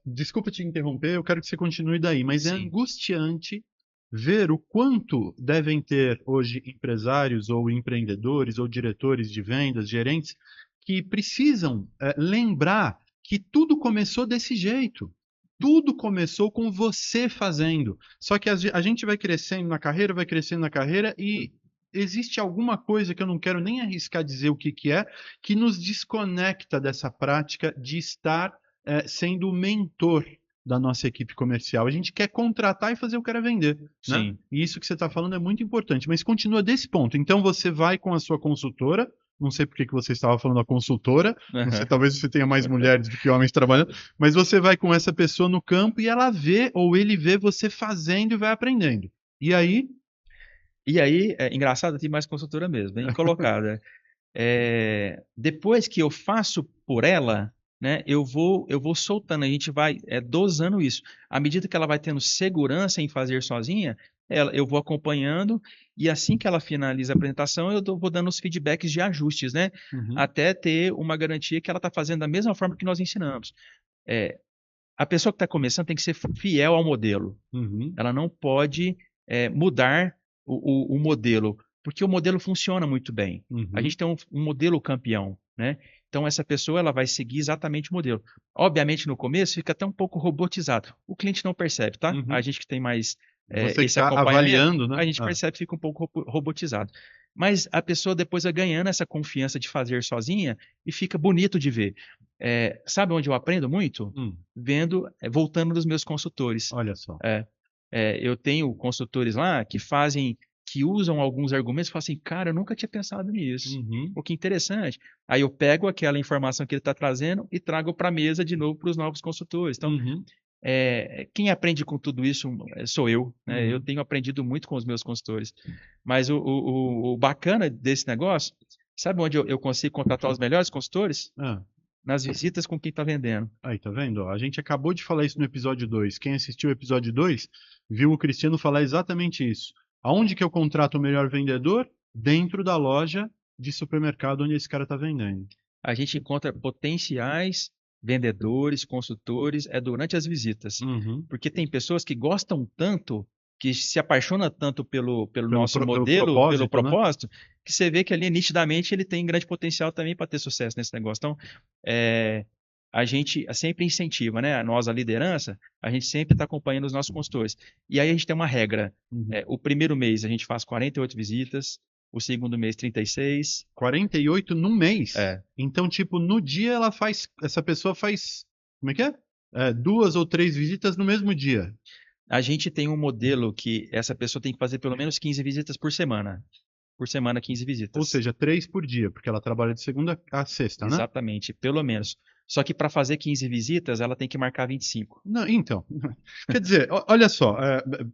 desculpa te interromper, eu quero que você continue daí, mas é Sim. angustiante ver o quanto devem ter hoje empresários ou empreendedores ou diretores de vendas, gerentes, que precisam lembrar que tudo começou desse jeito. Tudo começou com você fazendo. Só que a gente vai crescendo na carreira e existe alguma coisa que eu não quero nem arriscar dizer o que que é, que nos desconecta dessa prática de estar sendo o mentor da nossa equipe comercial. A gente quer contratar e fazer o cara vender, né? Sim. E isso que você está falando é muito importante. Mas continua desse ponto. Então você vai com a sua consultora. Não sei por que que você estava falando da consultora. Não sei, Aham. talvez você tenha mais mulheres do que homens trabalhando. Mas você vai com essa pessoa no campo e ela vê ou ele vê você fazendo e vai aprendendo. E aí, E aí, é engraçado, tem mais consultora mesmo, bem colocada. Depois que eu faço por ela, né, eu vou soltando, a gente vai dosando isso. À medida que ela vai tendo segurança em fazer sozinha, eu vou acompanhando e assim que ela finaliza a apresentação, vou dando os feedbacks de ajustes, né, uhum, até ter uma garantia que ela está fazendo da mesma forma que nós ensinamos. É, a pessoa que está começando tem que ser fiel ao modelo. uhum, Ela não pode mudar o modelo, porque o modelo funciona muito bem. A uhum, gente tem um modelo campeão, né? Então essa pessoa ela vai seguir exatamente o modelo. Obviamente no começo fica até um pouco robotizado. O cliente não percebe, tá? A uhum. gente que tem mais Você que esse está acompanhamento, avaliando, né? a gente percebe que fica um pouco robotizado. Mas a pessoa depois vai ganhando essa confiança de fazer sozinha e fica bonito de ver. Sabe onde eu aprendo muito? Vendo, voltando dos meus consultores. Olha só. É, eu tenho consultores lá que usam alguns argumentos e falam assim, cara, eu nunca tinha pensado nisso. Uhum, Pô, que interessante. Aí eu pego aquela informação que ele está trazendo e trago para a mesa de novo para os novos consultores. Então, uhum, quem aprende com tudo isso sou eu, né? Eu uhum. tenho aprendido muito com os meus consultores. Mas o bacana desse negócio, sabe onde eu consigo contratar os melhores consultores? Ah, Nas visitas com quem está vendendo. aí, tá vendo? Ó, a gente acabou de falar isso no episódio 2. Quem assistiu o episódio 2 viu o Cristiano falar exatamente isso. Aonde que eu contrato o melhor vendedor? Dentro da loja de supermercado onde esse cara está vendendo. A gente encontra potenciais vendedores, consultores, durante as visitas. Uhum. Porque tem pessoas que gostam tanto, que se apaixonam tanto pelo nosso Pelo modelo, pelo propósito, né? propósito, que você vê que ali nitidamente ele tem grande potencial também para ter sucesso nesse negócio. Então, a gente sempre incentiva, né? Nós, a liderança, a gente sempre está acompanhando os nossos consultores. E aí a gente tem uma regra. Uhum. O primeiro mês a gente faz 48 visitas, o segundo mês 36. 48 num mês. É, Então, tipo, no dia essa pessoa faz, como é que é? 2 ou 3 visitas no mesmo dia. a gente tem um modelo que essa pessoa tem que fazer pelo menos 15 visitas por semana. Por semana, 15 Ou visitas. seja, 3 por dia, porque ela trabalha de segunda a sexta, né? Exatamente, pelo menos. Só que para fazer 15 visitas, ela tem que marcar 25. Não, então, quer dizer, olha só,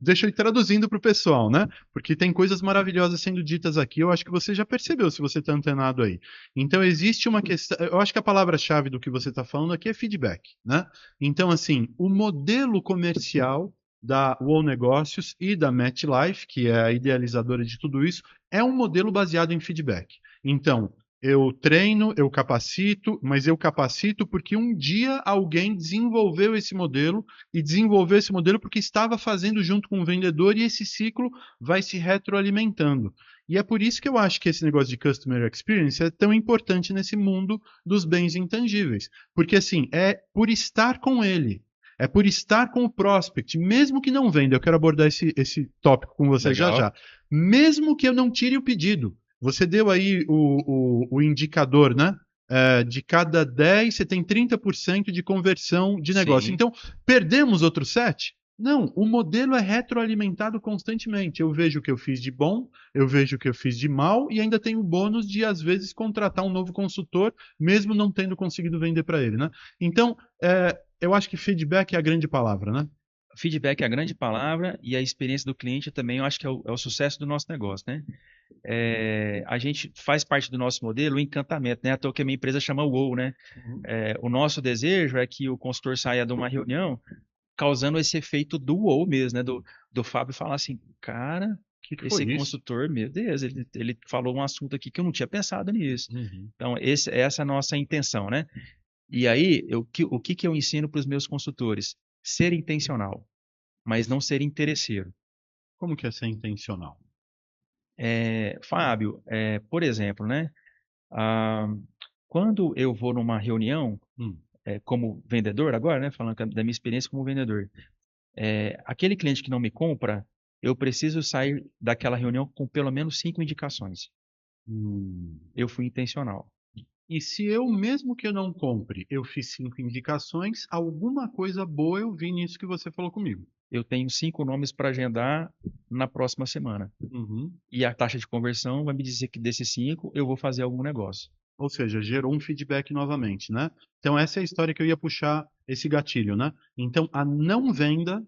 deixa eu ir traduzindo para o pessoal, né? Porque tem coisas maravilhosas sendo ditas aqui, eu acho que você já percebeu se você está antenado aí. Então, existe uma questão, eu acho que a palavra-chave do que você está falando aqui é feedback, né? Então, assim, o modelo comercial da WOW Negócios e da MetLife, que é a idealizadora de tudo isso, é um modelo baseado em feedback. Então, eu treino, eu capacito, mas eu capacito porque um dia alguém desenvolveu esse modelo e desenvolveu esse modelo porque estava fazendo junto com o vendedor e esse ciclo vai se retroalimentando. E é por isso que eu acho que esse negócio de customer experience é tão importante nesse mundo dos bens intangíveis. Porque assim, é por estar com ele. É por estar com o prospect, mesmo que não venda. Eu quero abordar esse tópico com você já Legal? já. Mesmo que eu não tire o pedido. Você deu aí o indicador, né? De cada 10, você tem 30% de conversão de negócio. Sim. Então, perdemos outro 7? Não, o modelo é retroalimentado constantemente. Eu vejo o que eu fiz de bom, eu vejo o que eu fiz de mal e ainda tenho o bônus de, às vezes, contratar um novo consultor, mesmo não tendo conseguido vender para ele, né? Então, eu acho que feedback é a grande palavra, né? Feedback é a grande palavra e a experiência do cliente também, eu acho que é o sucesso do nosso negócio, né? A gente faz parte do nosso modelo o encantamento, né? À toa que a minha empresa chama WOW, né? Uhum. O nosso desejo é que o consultor saia de uma reunião causando esse efeito do WOW mesmo, né? Do Fábio falar assim, cara, Que foi Esse isso? consultor, meu Deus, ele falou um assunto aqui que eu não tinha pensado nisso. Uhum. Então, essa é a nossa intenção, né? E aí, o que que eu ensino para os meus consultores? Ser intencional, mas não ser interesseiro. Como que é ser intencional? Fábio, por exemplo, né? ah, quando eu vou numa reunião, Hum. como vendedor agora, né? Falando da minha experiência como vendedor, aquele cliente que não me compra, eu preciso sair daquela reunião com pelo menos 5 indicações. Hum. Eu fui intencional. E se eu, mesmo que eu não compre, eu fiz 5 indicações, alguma coisa boa eu vi nisso que você falou comigo. Eu tenho 5 nomes para agendar na próxima semana. Uhum. E a taxa de conversão vai me dizer que desses 5 eu vou fazer algum negócio. Ou seja, gerou um feedback novamente, né? Então essa é a história que eu ia puxar esse gatilho, né? Então a não venda,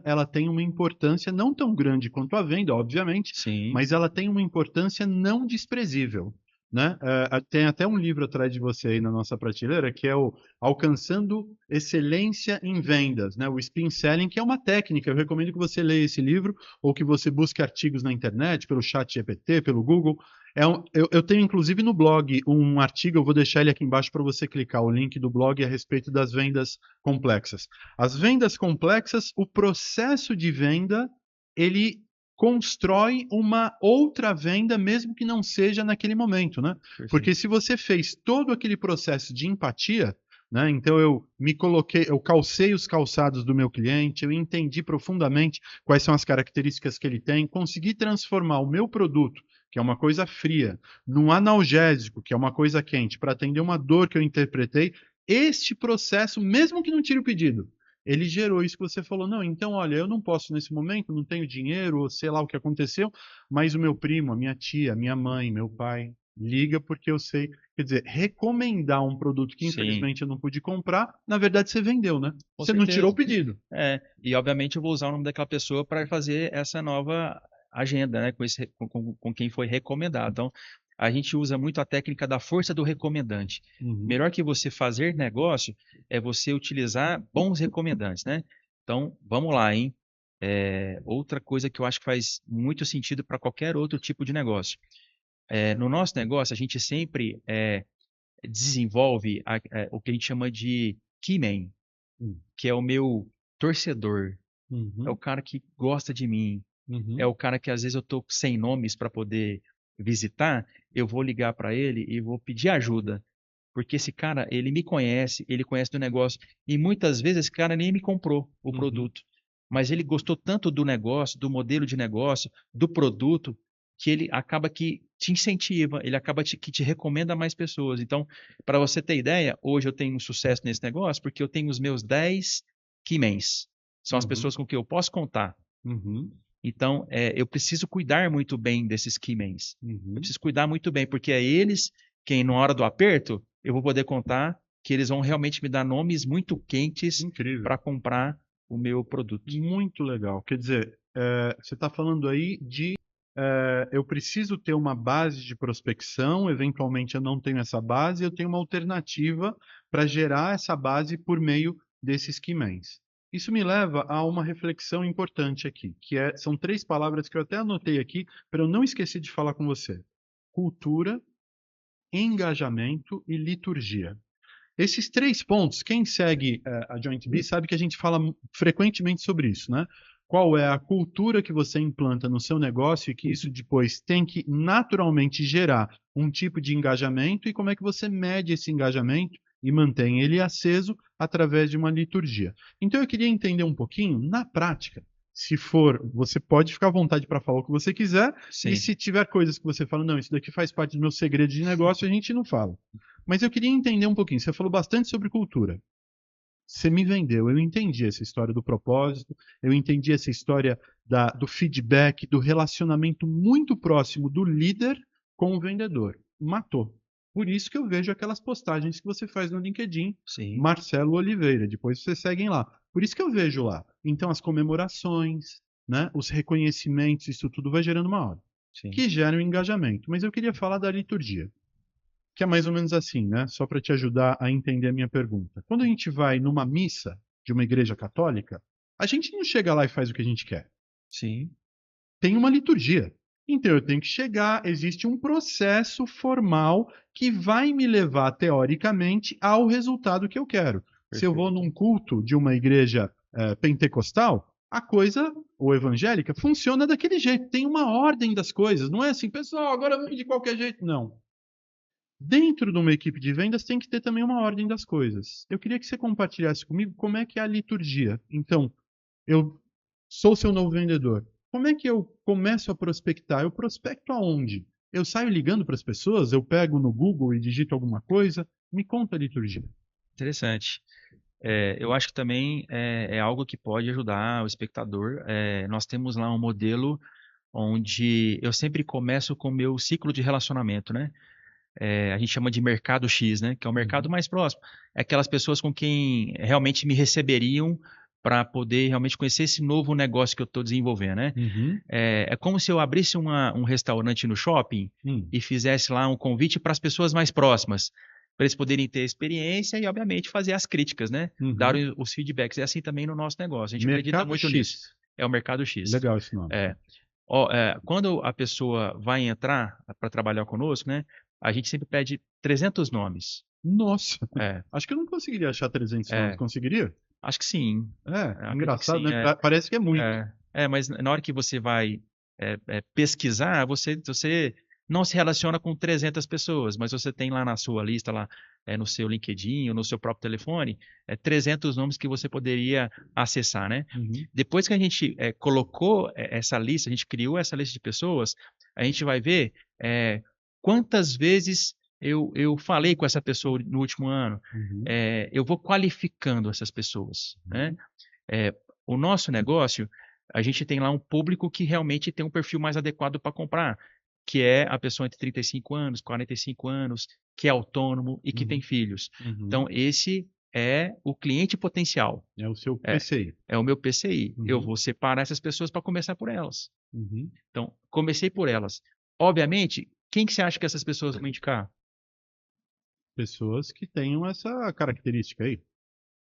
ela tem uma importância não tão grande quanto a venda, obviamente, Sim, mas ela tem uma importância não desprezível, né? Tem até um livro atrás de você aí na nossa prateleira que é o Alcançando Excelência em Vendas, né? O Spin Selling, que é uma técnica. Eu recomendo que você leia esse livro ou que você busque artigos na internet, pelo chat GPT, pelo Google. Eu tenho, inclusive, no blog um artigo, eu vou deixar ele aqui embaixo para você clicar, o link do blog a respeito das vendas complexas. As vendas complexas, o processo de venda, ele constrói uma outra venda, mesmo que não seja naquele momento, né? Porque perfeito. se você fez todo aquele processo de empatia, né? Então eu me coloquei, eu calcei os calçados do meu cliente, eu entendi profundamente quais são as características que ele tem, consegui transformar o meu produto, que é uma coisa fria, num analgésico, que é uma coisa quente, para atender uma dor que eu interpretei. Este processo, mesmo que não tire o pedido, ele gerou isso que você falou. Não, então, olha, eu não posso nesse momento, não tenho dinheiro, ou sei lá o que aconteceu, mas o meu primo, a minha tia, a minha mãe, meu pai, liga porque eu sei. Quer dizer, recomendar um produto que Sim, infelizmente eu não pude comprar, na verdade você vendeu, né? com Você não tirou o certeza. pedido. E obviamente eu vou usar o nome daquela pessoa para fazer essa nova agenda, né, com quem foi recomendado. Então, a gente usa muito a técnica da força do recomendante. Uhum, Melhor que você fazer negócio é você utilizar bons recomendantes, né? Então, vamos lá, hein? Outra coisa que eu acho que faz muito sentido para qualquer outro tipo de negócio. No nosso negócio, a gente sempre desenvolve o que a gente chama de key man, uhum, que é o meu torcedor, é o uhum, cara que gosta de mim, é uhum, o cara que às vezes eu tô sem nomes para poder visitar, eu vou ligar para ele e vou pedir ajuda, porque esse cara, ele me conhece, ele conhece do negócio e muitas vezes esse cara nem me comprou o uhum, produto, mas ele gostou tanto do negócio, do modelo de negócio, do produto, que ele acaba que te incentiva, ele acaba que te recomenda a mais pessoas. Então, para você ter ideia, hoje eu tenho um sucesso nesse negócio porque eu tenho os meus 10 Kimens. São as uhum, pessoas com quem eu posso contar. uhum, Então, eu preciso cuidar muito bem desses Kimens. Eu uhum. preciso cuidar muito bem, porque é eles quem, na hora do aperto, eu vou poder contar que eles vão realmente me dar nomes muito quentes Incrível. para comprar o meu produto. Muito legal. Quer dizer, você está falando aí de eu preciso ter uma base de prospecção, eventualmente eu não tenho essa base, eu tenho uma alternativa para gerar essa base por meio desses Keymains. Isso me leva a uma reflexão importante aqui, são 3 palavras que eu até anotei aqui para eu não esquecer de falar com você: cultura, engajamento e liturgia. Esses 3 pontos, quem segue a Joint Bee sabe que a gente fala frequentemente sobre isso, né? Qual é a cultura que você implanta no seu negócio e que isso depois tem que naturalmente gerar um tipo de engajamento e como é que você mede esse engajamento e mantém ele aceso através de uma liturgia. Então eu queria entender um pouquinho, na prática, se for, você pode ficar à vontade para falar o que você quiser, e Sim, se tiver coisas que você fala, não, isso daqui faz parte do meu segredo de negócio, a gente não fala. Mas eu queria entender um pouquinho. Você falou bastante sobre cultura. Você me vendeu, eu entendi essa história do propósito, eu entendi essa história do feedback, do relacionamento muito próximo do líder com o vendedor. Matou. Por isso que eu vejo aquelas postagens que você faz no LinkedIn, sim, Marcelo Oliveira, depois vocês seguem lá. Por isso que eu vejo lá. Então, as comemorações, né, os reconhecimentos, isso tudo vai gerando uma hora, sim. que gera um engajamento. Mas eu queria falar da liturgia, que é mais ou menos assim, né? Só para te ajudar a entender a minha pergunta. Quando a gente vai numa missa de uma igreja católica, a gente não chega lá e faz o que a gente quer. Sim, tem uma liturgia. Então eu tenho que chegar, existe um processo formal que vai me levar, teoricamente, ao resultado que eu quero. Se eu vou Perfeito. num culto de uma igreja pentecostal, a coisa, ou evangélica, funciona daquele jeito. Tem uma ordem das coisas. Não é assim, pessoal, agora vem de qualquer jeito. Não. Dentro de uma equipe de vendas tem que ter também uma ordem das coisas. Eu queria que você compartilhasse comigo como é que é a liturgia. Então, eu sou seu novo vendedor. Como é que eu começo a prospectar? Eu prospecto aonde? Eu saio ligando para as pessoas? Eu pego no Google e digito alguma coisa? Me conta a liturgia. Interessante. Eu acho que também é algo que pode ajudar o espectador. Nós temos lá um modelo onde eu sempre começo com o meu ciclo de relacionamento, né? A gente chama de mercado X, né? Que é o mercado Uhum, mais próximo. É aquelas pessoas com quem realmente me receberiam para poder realmente conhecer esse novo negócio que eu estou desenvolvendo, né? uhum, É como se eu abrisse um restaurante no shopping hum, e fizesse lá um convite para as pessoas mais próximas, para eles poderem ter experiência e, obviamente, fazer as críticas, né? Dar uhum. os feedbacks. É assim também no nosso negócio. A gente acredita Mercado muito nisso. X. É o mercado X. Legal esse nome. É. Ó, quando a pessoa vai entrar para trabalhar conosco, né? A gente sempre pede 300 nomes. Nossa, É, acho que eu não conseguiria achar 300 nomes. é, Conseguiria? acho que sim. É, Acredito que engraçado, sim. né? Parece que é muito. Mas na hora que você vai pesquisar, você não se relaciona com 300 pessoas, mas você tem lá na sua lista, lá, no seu LinkedIn ou no seu próprio telefone, 300 nomes que você poderia acessar, né? Uhum, Depois que a gente colocou essa lista, a gente criou essa lista de pessoas, a gente vai ver quantas vezes eu falei com essa pessoa no último ano. uhum, Eu vou qualificando essas pessoas, né? uhum, É, o nosso negócio, a gente tem lá um público que realmente tem um perfil mais adequado para comprar, que é a pessoa entre 35 anos, 45 anos, que é autônomo e que tem uhum, filhos. uhum. Então, esse é o cliente potencial, É o seu é, PCI. é o meu PCI. Eu Uhum, vou separar essas pessoas para começar por elas. uhum. Então, comecei por elas. Obviamente, quem que você acha que essas pessoas vão indicar? Pessoas que tenham essa característica aí.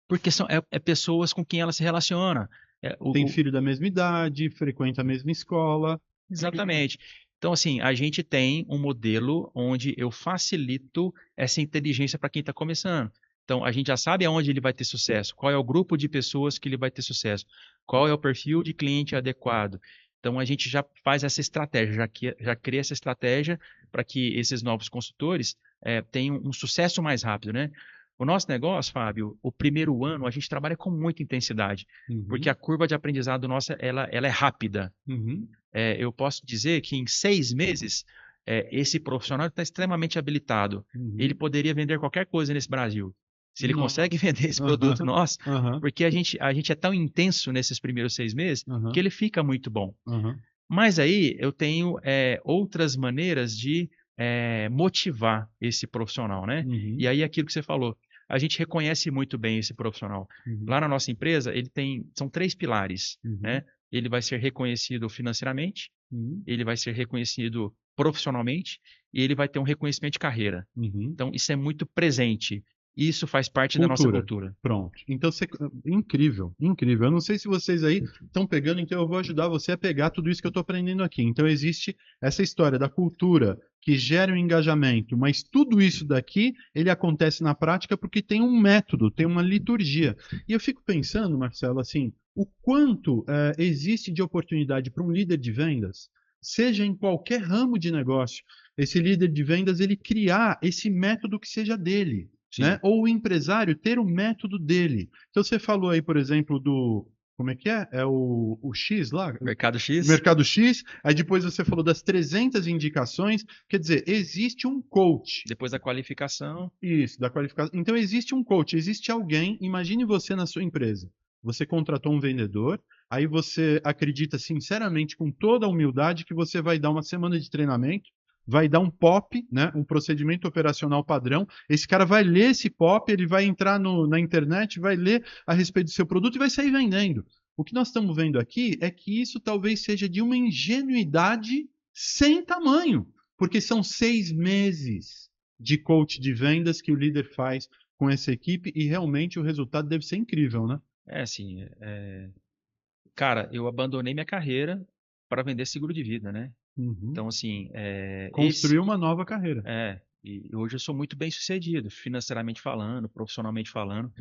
Porque são pessoas com quem ela se relaciona. É, Tem o, filho da mesma idade, frequenta a mesma escola. Exatamente. Então, assim, a gente tem um modelo onde eu facilito essa inteligência para quem está começando. Então, a gente já sabe aonde ele vai ter sucesso, qual é o grupo de pessoas que ele vai ter sucesso, qual é o perfil de cliente adequado. Então, a gente já faz essa estratégia, já cria essa estratégia para que esses novos consultores tenham um sucesso mais rápido, né? O nosso negócio, Fábio, o primeiro ano a gente trabalha com muita intensidade, porque Uhum, a curva de aprendizado nossa, ela é rápida. uhum, Eu posso dizer que em 6 meses, esse profissional está extremamente habilitado. Ele uhum. poderia vender qualquer coisa nesse Brasil. Se ele consegue Nossa. vender esse produto Aham, nosso, aham, porque a gente é tão intenso nesses primeiros 6 meses que aham, ele fica muito bom. aham. Mas aí eu tenho outras maneiras de motivar esse profissional, né? E Uhum, aí aquilo que você falou, a gente reconhece muito bem esse profissional. uhum, Lá na nossa empresa, são 3 pilares, uhum, né? Ele vai ser reconhecido financeiramente, uhum, ele vai ser reconhecido profissionalmente e ele vai ter um reconhecimento de carreira. uhum. Então, isso é muito presente. Isso faz parte da nossa Cultura. cultura. Pronto. Então, incrível, incrível. Eu não sei se vocês aí estão pegando, então eu vou ajudar você a pegar tudo isso que eu estou aprendendo aqui. Então, existe essa história da cultura que gera um engajamento, mas tudo isso daqui, ele acontece na prática porque tem um método, tem uma liturgia. E eu fico pensando, Marcelo, assim, o quanto existe de oportunidade para um líder de vendas, seja em qualquer ramo de negócio, esse líder de vendas, ele criar esse método que seja dele, né? Sim. Ou o empresário ter o método dele. Então você falou aí, por exemplo, do. Como é que é? É o X lá? Mercado X, Mercado X. Aí depois você falou das 300 indicações. Quer dizer, existe um coach. depois da qualificação. Isso, da qualificação. Então existe um coach, existe alguém. Imagine você na sua empresa. Você contratou um vendedor, aí você acredita sinceramente, com toda a humildade, que você vai dar uma semana de treinamento, vai dar um POP, né, um procedimento operacional padrão. Esse cara vai ler esse POP, ele vai entrar na internet, vai ler a respeito do seu produto e vai sair vendendo. O que nós estamos vendo aqui é que isso talvez seja de uma ingenuidade sem tamanho, porque são 6 meses de coach de vendas que o líder faz com essa equipe e realmente o resultado deve ser incrível, né? Assim, cara, eu abandonei minha carreira para vender seguro de vida, né? Uhum. Então, assim, Construir uma nova carreira. e hoje eu sou muito bem sucedido, financeiramente falando, profissionalmente falando.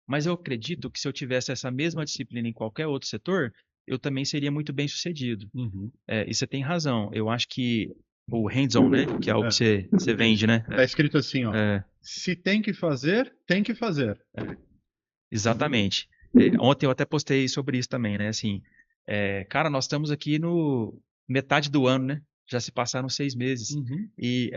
Mas eu acredito que se eu tivesse essa mesma disciplina em qualquer outro setor, eu também seria muito bem sucedido. Uhum. E você tem razão. Eu acho que o hands-on, né? Que é o que você vende, né? Tá escrito assim, ó. É, Se tem que fazer, tem que fazer. exatamente. Ontem eu até postei sobre isso também, né? Assim, cara, nós estamos aqui no metade do ano, né? Já se passaram 6 meses. Uhum. E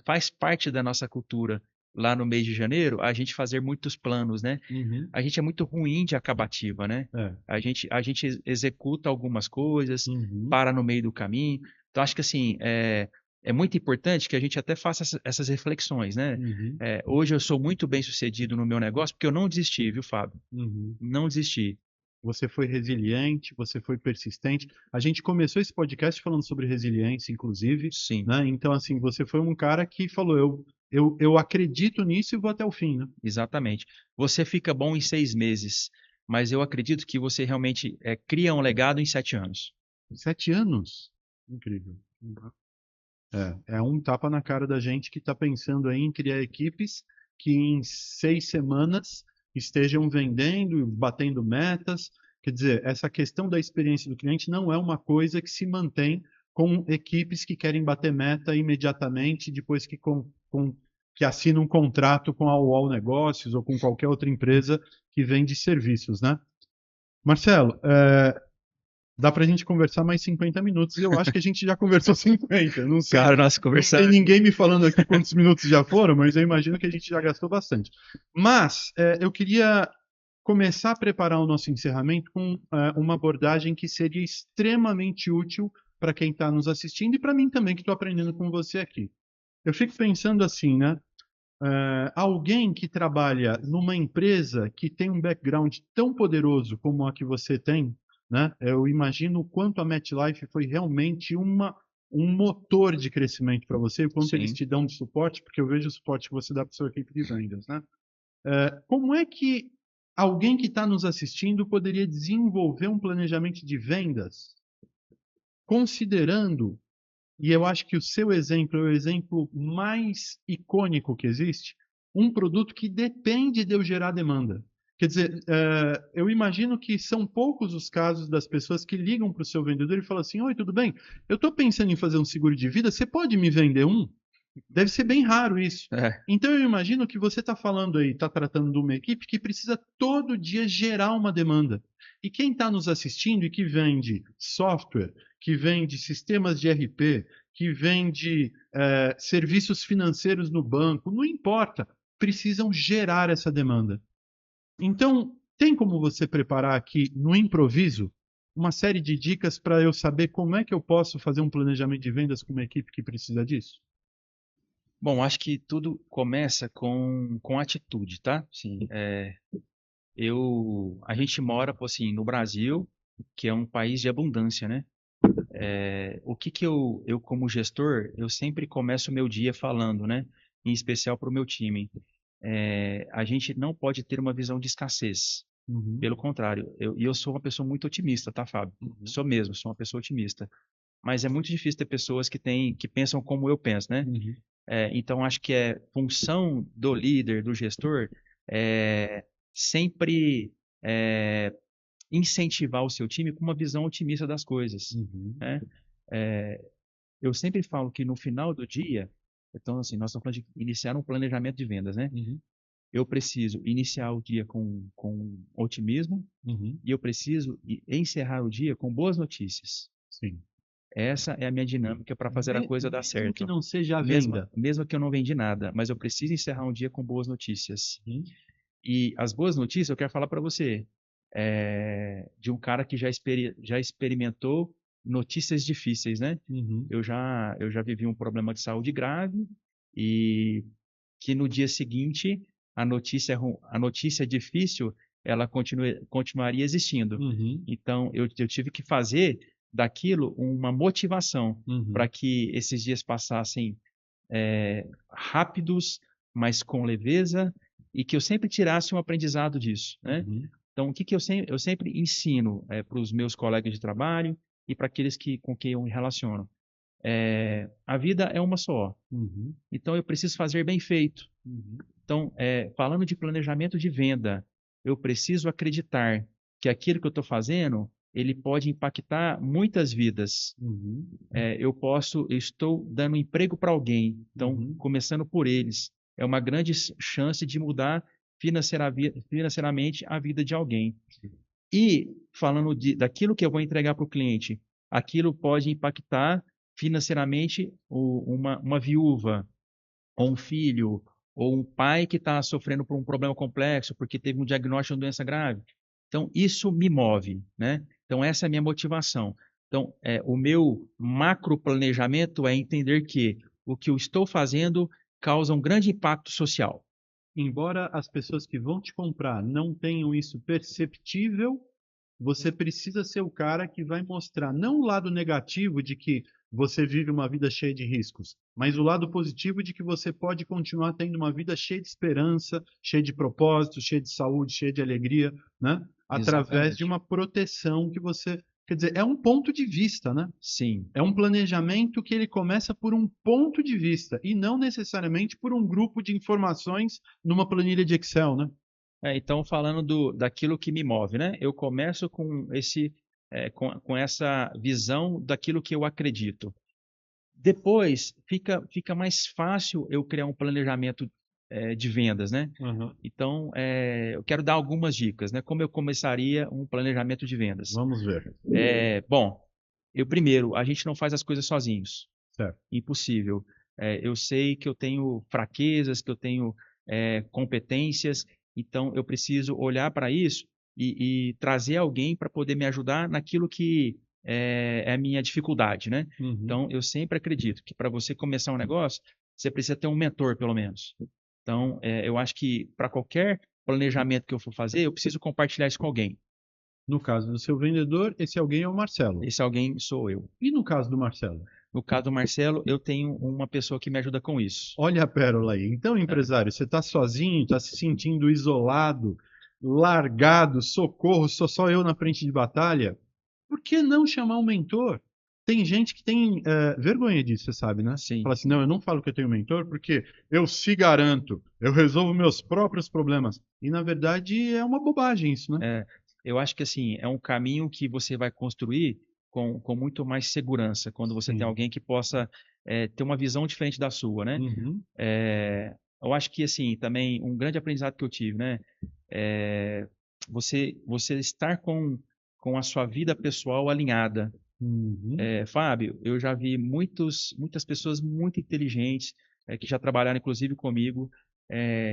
faz parte da nossa cultura, lá no mês de janeiro, a gente fazer muitos planos, né? Uhum. A gente é muito ruim de acabativa, né? É. A gente executa algumas coisas, Uhum. para no meio do caminho. Então, acho que assim, é muito importante que a gente até faça essas reflexões, né? Uhum. Hoje eu sou muito bem sucedido no meu negócio porque eu não desisti, viu, Fábio? Uhum. Não desisti. Você foi resiliente, você foi persistente. A gente começou esse podcast falando sobre resiliência, inclusive, Sim, né? Então, assim, você foi um cara que falou, eu acredito nisso e vou até o fim, né? exatamente. Você fica bom em 6 meses, mas eu acredito que você realmente cria um legado em 7 anos. 7 anos. Incrível. É um tapa na cara da gente que está pensando aí em criar equipes que em 6 semanas estejam vendendo, batendo metas. Quer dizer, essa questão da experiência do cliente não é uma coisa que se mantém com equipes que querem bater meta imediatamente depois que assinam um contrato com a UOL Negócios ou com qualquer outra empresa que vende serviços, né? Marcelo, dá para a gente conversar mais 50 minutos. E eu acho que a gente já conversou 50. Não sei. Cara, nossa, Não tem conversar. ninguém me falando aqui quantos minutos já foram, mas eu imagino que a gente já gastou bastante. Mas eu queria começar a preparar o nosso encerramento com uma abordagem que seria extremamente útil para quem está nos assistindo e para mim também, que estou aprendendo com você aqui. Eu fico pensando assim, né? Alguém que trabalha numa empresa que tem um background tão poderoso como a que você tem, né? Eu imagino o quanto a MetLife foi realmente um motor de crescimento para você, o quanto eles Sim. te dão de suporte, porque eu vejo o suporte que você dá para sua equipe de vendas, né? Como é que alguém que está nos assistindo poderia desenvolver um planejamento de vendas, considerando, e eu acho que o seu exemplo é o exemplo mais icônico que existe, um produto que depende de eu gerar demanda. Quer dizer, eu imagino que são poucos os casos das pessoas que ligam para o seu vendedor e falam assim: Oi, tudo bem? Eu estou pensando em fazer um seguro de vida, você pode me vender um? Deve ser bem raro isso. É, Então eu imagino que você está falando aí, está tratando de uma equipe que precisa todo dia gerar uma demanda. E quem está nos assistindo e que vende software, que vende sistemas de RP, que vende serviços financeiros no banco, não importa, precisam gerar essa demanda. Então, tem como você preparar aqui no improviso uma série de dicas para eu saber como é que eu posso fazer um planejamento de vendas com uma equipe que precisa disso? bom, acho que tudo começa com atitude, tá? Sim, a gente mora, pô, assim, no Brasil, que é um país de abundância, né? O que que eu como gestor, eu sempre começo o meu dia falando, né? Em especial para o meu time. A gente não pode ter uma visão de escassez. Uhum, Pelo contrário, eu sou uma pessoa muito otimista, tá, Fábio? uhum, Sou mesmo, sou uma pessoa otimista. Mas é muito difícil ter pessoas que pensam como eu penso, né? uhum, Então, acho que é função do líder, do gestor, sempre é, incentivar o seu time com uma visão otimista das coisas, uhum, né? É, eu sempre falo que no final do dia, então, assim, nós estamos falando de iniciar um planejamento de vendas, né? uhum, Eu preciso iniciar o dia com otimismo uhum. e eu preciso encerrar o dia com boas notícias. Sim. Essa é a minha dinâmica para fazer a coisa dar Mesmo que certo. não seja a Mesmo, venda. mesmo que eu não vendi nada, mas eu preciso encerrar um dia com boas notícias. Uhum, E as boas notícias eu quero falar para você de um cara que já experimentou notícias difíceis, né? uhum, Eu já vivi um problema de saúde grave e que no dia seguinte a notícia difícil ela continuaria existindo. uhum, Então eu tive que fazer daquilo uma motivação para uhum, que esses dias passassem rápidos, mas com leveza, e que eu sempre tirasse um aprendizado disso, né? uhum. Então, o que eu sempre ensino para os meus colegas de trabalho e para aqueles com quem eu me relaciono? A vida é uma só, Uhum, então eu preciso fazer bem feito. uhum, Então, falando de planejamento de venda, eu preciso acreditar que aquilo que eu estou fazendo, ele pode impactar muitas vidas. uhum, Eu estou dando emprego para alguém, então, uhum. começando por eles, é uma grande chance de mudar financeiramente a vida de alguém. E falando daquilo que eu vou entregar para o cliente, aquilo pode impactar financeiramente uma viúva, ou um filho, ou um pai que está sofrendo por um problema complexo, porque teve um diagnóstico de uma doença grave. Então, isso me move, né? Então, essa é a minha motivação. Então, o meu macro planejamento é entender que o que eu estou fazendo causa um grande impacto social. Embora as pessoas que vão te comprar não tenham isso perceptível, você precisa ser o cara que vai mostrar não o lado negativo de que você vive uma vida cheia de riscos, mas o lado positivo de que você pode continuar tendo uma vida cheia de esperança, cheia de propósito, cheia de saúde, cheia de alegria, né? Através de Exatamente. uma proteção que você, quer dizer, é um ponto de vista, né? Sim. É um planejamento que ele começa por um ponto de vista e não necessariamente por um grupo de informações numa planilha de Excel, né? Então, falando daquilo que me move, né? Eu começo com essa visão daquilo que eu acredito. Depois, fica mais fácil eu criar um planejamento de vendas, né? Aham. Então, eu quero dar algumas dicas, né? Como eu começaria um planejamento de vendas? Vamos ver. Bom, primeiro, a gente não faz as coisas sozinhos. Certo. Impossível. Eu sei que eu tenho fraquezas, que eu tenho competências, então eu preciso olhar para isso e trazer alguém para poder me ajudar naquilo que é a minha dificuldade, né? Uhum. Então, eu sempre acredito que para você começar um negócio, você precisa ter um mentor, pelo menos. Então, eu acho que para qualquer planejamento que eu for fazer, eu preciso compartilhar isso com alguém. No caso do seu vendedor, esse alguém é o Marcelo. Esse alguém sou eu. E no caso do Marcelo? No caso do Marcelo, eu tenho uma pessoa que me ajuda com isso. Olha a pérola aí. Então, É, empresário, você está sozinho, está se sentindo isolado, largado, socorro, sou só eu na frente de batalha? Por que não chamar um mentor? Tem gente que tem vergonha disso, você sabe, né? sim. Fala assim, não, eu não falo que eu tenho mentor porque eu se garanto, eu resolvo meus próprios problemas. E, na verdade, é uma bobagem isso, né? É, eu acho que assim, é um caminho que você vai construir com muito mais segurança, quando você tem Sim. alguém que possa ter uma visão diferente da sua, né? Uhum. Eu acho que assim, também um grande aprendizado que eu tive, né? É, você estar com a sua vida pessoal alinhada. Uhum. Fábio, eu já vi muitas pessoas muito inteligentes, que já trabalharam inclusive comigo,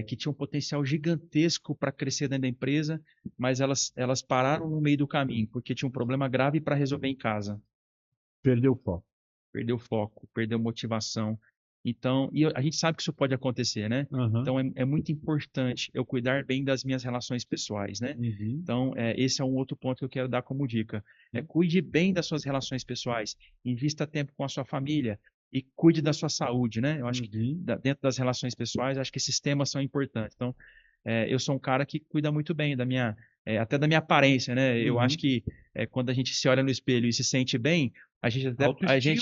que tinham um potencial gigantesco para crescer dentro da empresa, mas elas pararam no meio do caminho, porque tinha um problema grave para resolver em casa. Perdeu o foco. Perdeu foco, perdeu motivação. Então, a gente sabe que isso pode acontecer, né? Aham. Então, é muito importante eu cuidar bem das minhas relações pessoais, né? Uhum. Então, esse é um outro ponto que eu quero dar como dica. Cuide bem das suas relações pessoais, invista tempo com a sua família e cuide da sua saúde, né? Eu acho que Uhum. dentro das relações pessoais, acho que esses temas são importantes. Então, eu sou um cara que cuida muito bem até da minha aparência, né? Eu acho Uhum. que quando a gente se olha no espelho e se sente bem, Autoestima, a gente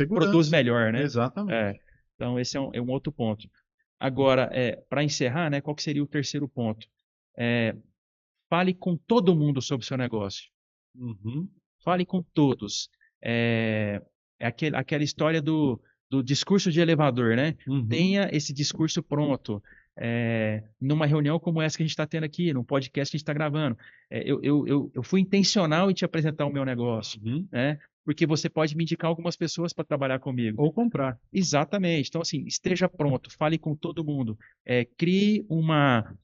produz segurança. melhor, né? Exatamente. Então, esse é um outro ponto. Agora, para encerrar, né, qual que seria o terceiro ponto? É, fale com todo mundo sobre o seu negócio. Uhum. Fale com todos. É, aquela história do discurso de elevador, né? Uhum. Tenha esse discurso pronto. Numa reunião como essa que a gente está tendo aqui, num podcast que a gente está gravando. Eu fui intencional em te apresentar o meu negócio, Uhum. né? Porque você pode me indicar algumas pessoas para trabalhar comigo. Ou comprar. Exatamente. Então, assim, esteja pronto, fale com todo mundo. Crie uma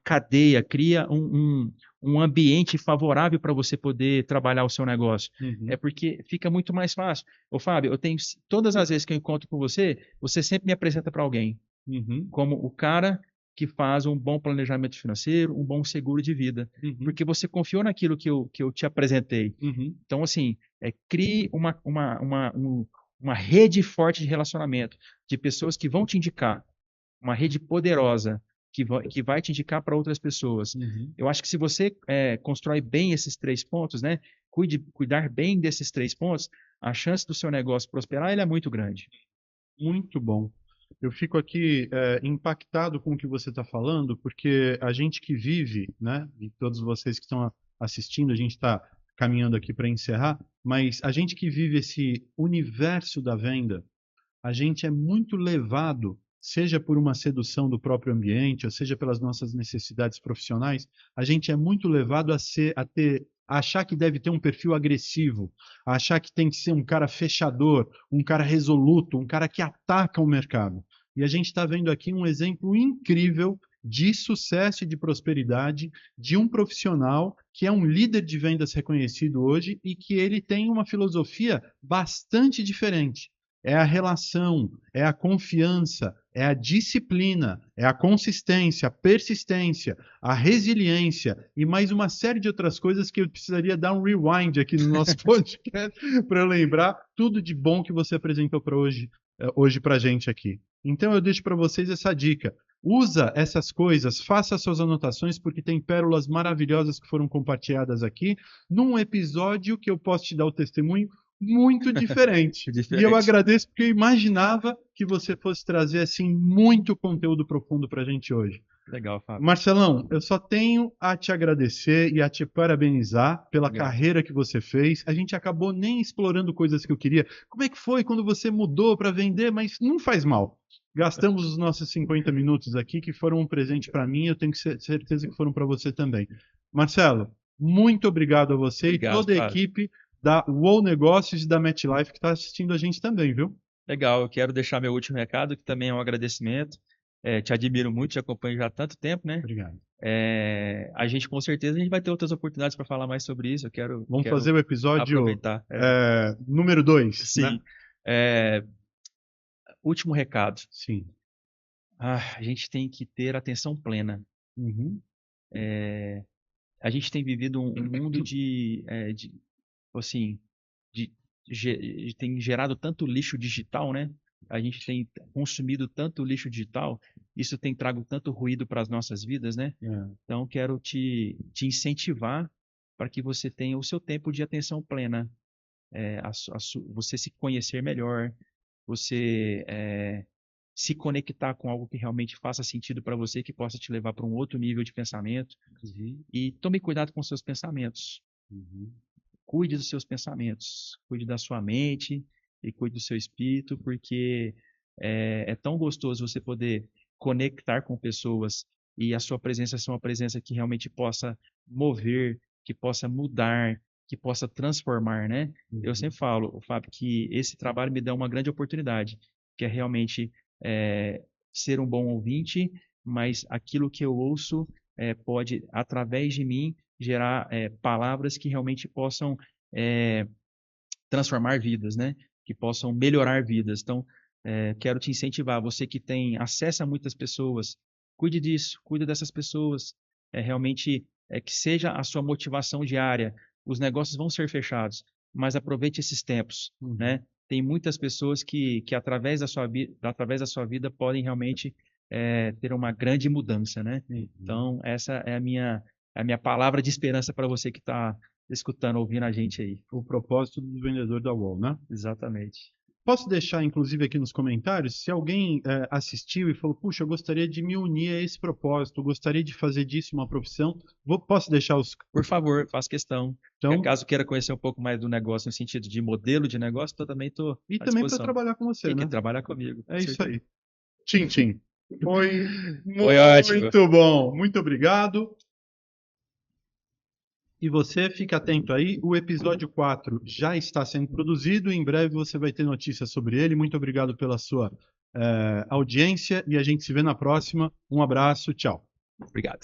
cadeia, cria um ambiente favorável para você poder trabalhar o seu negócio. Uhum. Porque fica muito mais fácil. Ô, Fábio, todas as vezes que eu encontro com você, você sempre me apresenta para alguém Uhum. como o cara que faz um bom planejamento financeiro, um bom seguro de vida, Uhum. porque você confiou naquilo que eu te apresentei. Uhum. Então, assim, crie uma rede forte de relacionamento, de pessoas que vão te indicar, uma rede poderosa, que vai te indicar para outras pessoas. Eu acho que se você constrói bem esses 3 pontos, né? Cuidar bem desses 3 pontos, a chance do seu negócio prosperar, ele é muito grande. Muito bom. Eu fico aqui impactado com o que você está falando, porque a gente que vive, né, e todos vocês que estão assistindo, a gente está caminhando aqui para encerrar, mas a gente que vive esse universo da venda, a gente é muito levado, seja por uma sedução do próprio ambiente, ou seja pelas nossas necessidades profissionais, a gente é muito levado a achar que deve ter um perfil agressivo, a achar que tem que ser um cara fechador, um cara resoluto, um cara que ataca o mercado. E a gente está vendo aqui um exemplo incrível de sucesso e de prosperidade de um profissional que é um líder de vendas reconhecido hoje e que ele tem uma filosofia bastante diferente. É a relação, é a confiança, é a disciplina, é a consistência, a persistência, a resiliência e mais uma série de outras coisas que eu precisaria dar um rewind aqui no nosso podcast para eu lembrar tudo de bom que você apresentou para hoje para a gente aqui. Então eu deixo para vocês essa dica. Usa essas coisas, faça suas anotações, porque tem pérolas maravilhosas que foram compartilhadas aqui num episódio que eu posso te dar o testemunho muito diferente. E eu agradeço porque eu imaginava que você fosse trazer assim muito conteúdo profundo para a gente hoje. Legal, Fábio. Marcelão, eu só tenho a te agradecer e a te parabenizar pela carreira que você fez. A gente acabou nem explorando coisas que eu queria. Como é que foi quando você mudou para vender? Mas não faz mal. Gastamos os nossos 50 minutos aqui, que foram um presente para mim, eu tenho certeza que foram para você também. Marcelo, muito obrigado a você e toda a equipe da UOL Negócios e da MetLife que está assistindo a gente também, viu? Legal, eu quero deixar meu último recado, que também é um agradecimento. Te admiro muito, te acompanho já há tanto tempo, né? Obrigado. A gente, com certeza, a gente vai ter outras oportunidades para falar mais sobre isso. Vamos fazer o episódio aproveitar. Número 2. Sim. Né? Último recado. Sim. A gente tem que ter atenção plena. A gente tem vivido um mundo tem gerado tanto lixo digital, né? A gente tem consumido tanto lixo digital, isso tem trago tanto ruído para as nossas vidas, né? Então, quero te incentivar para que você tenha o seu tempo de atenção plena, você se conhecer melhor, você se conectar com algo que realmente faça sentido para você, que possa te levar para um outro nível de pensamento. E tome cuidado com seus pensamentos. Cuide dos seus pensamentos, cuide da sua mente e cuide do seu espírito, porque é tão gostoso você poder conectar com pessoas e a sua presença ser uma presença que realmente possa mover, que possa mudar, que possa transformar, né? Eu sempre falo, Fábio, que esse trabalho me dá uma grande oportunidade, que é realmente ser um bom ouvinte, mas aquilo que eu ouço pode, através de mim, gerar palavras que realmente possam transformar vidas, né? Que possam melhorar vidas. Então, quero te incentivar, você que tem acesso a muitas pessoas, cuide disso, cuide dessas pessoas, realmente que seja a sua motivação diária. Os negócios vão ser fechados, mas aproveite esses tempos, né? Tem muitas pessoas que através da sua vida podem realmente ter uma grande mudança, né? Então, essa é a minha palavra de esperança para você que está escutando, ouvindo a gente aí. O propósito do vendedor da UOL, né? Exatamente. Posso deixar, inclusive, aqui nos comentários, se alguém assistiu e falou, puxa, eu gostaria de me unir a esse propósito, eu gostaria de fazer disso uma profissão, posso deixar os... Por favor, faço questão. Então, caso queira conhecer um pouco mais do negócio, no sentido de modelo de negócio, eu também estou e também para trabalhar com você, né? E trabalhar comigo. É isso aí. Tchim. Foi ótimo. Muito bom. Muito obrigado. E você, fica atento aí, o episódio 4 já está sendo produzido, em breve você vai ter notícias sobre ele. Muito obrigado pela sua audiência e a gente se vê na próxima. Um abraço, tchau. Obrigado.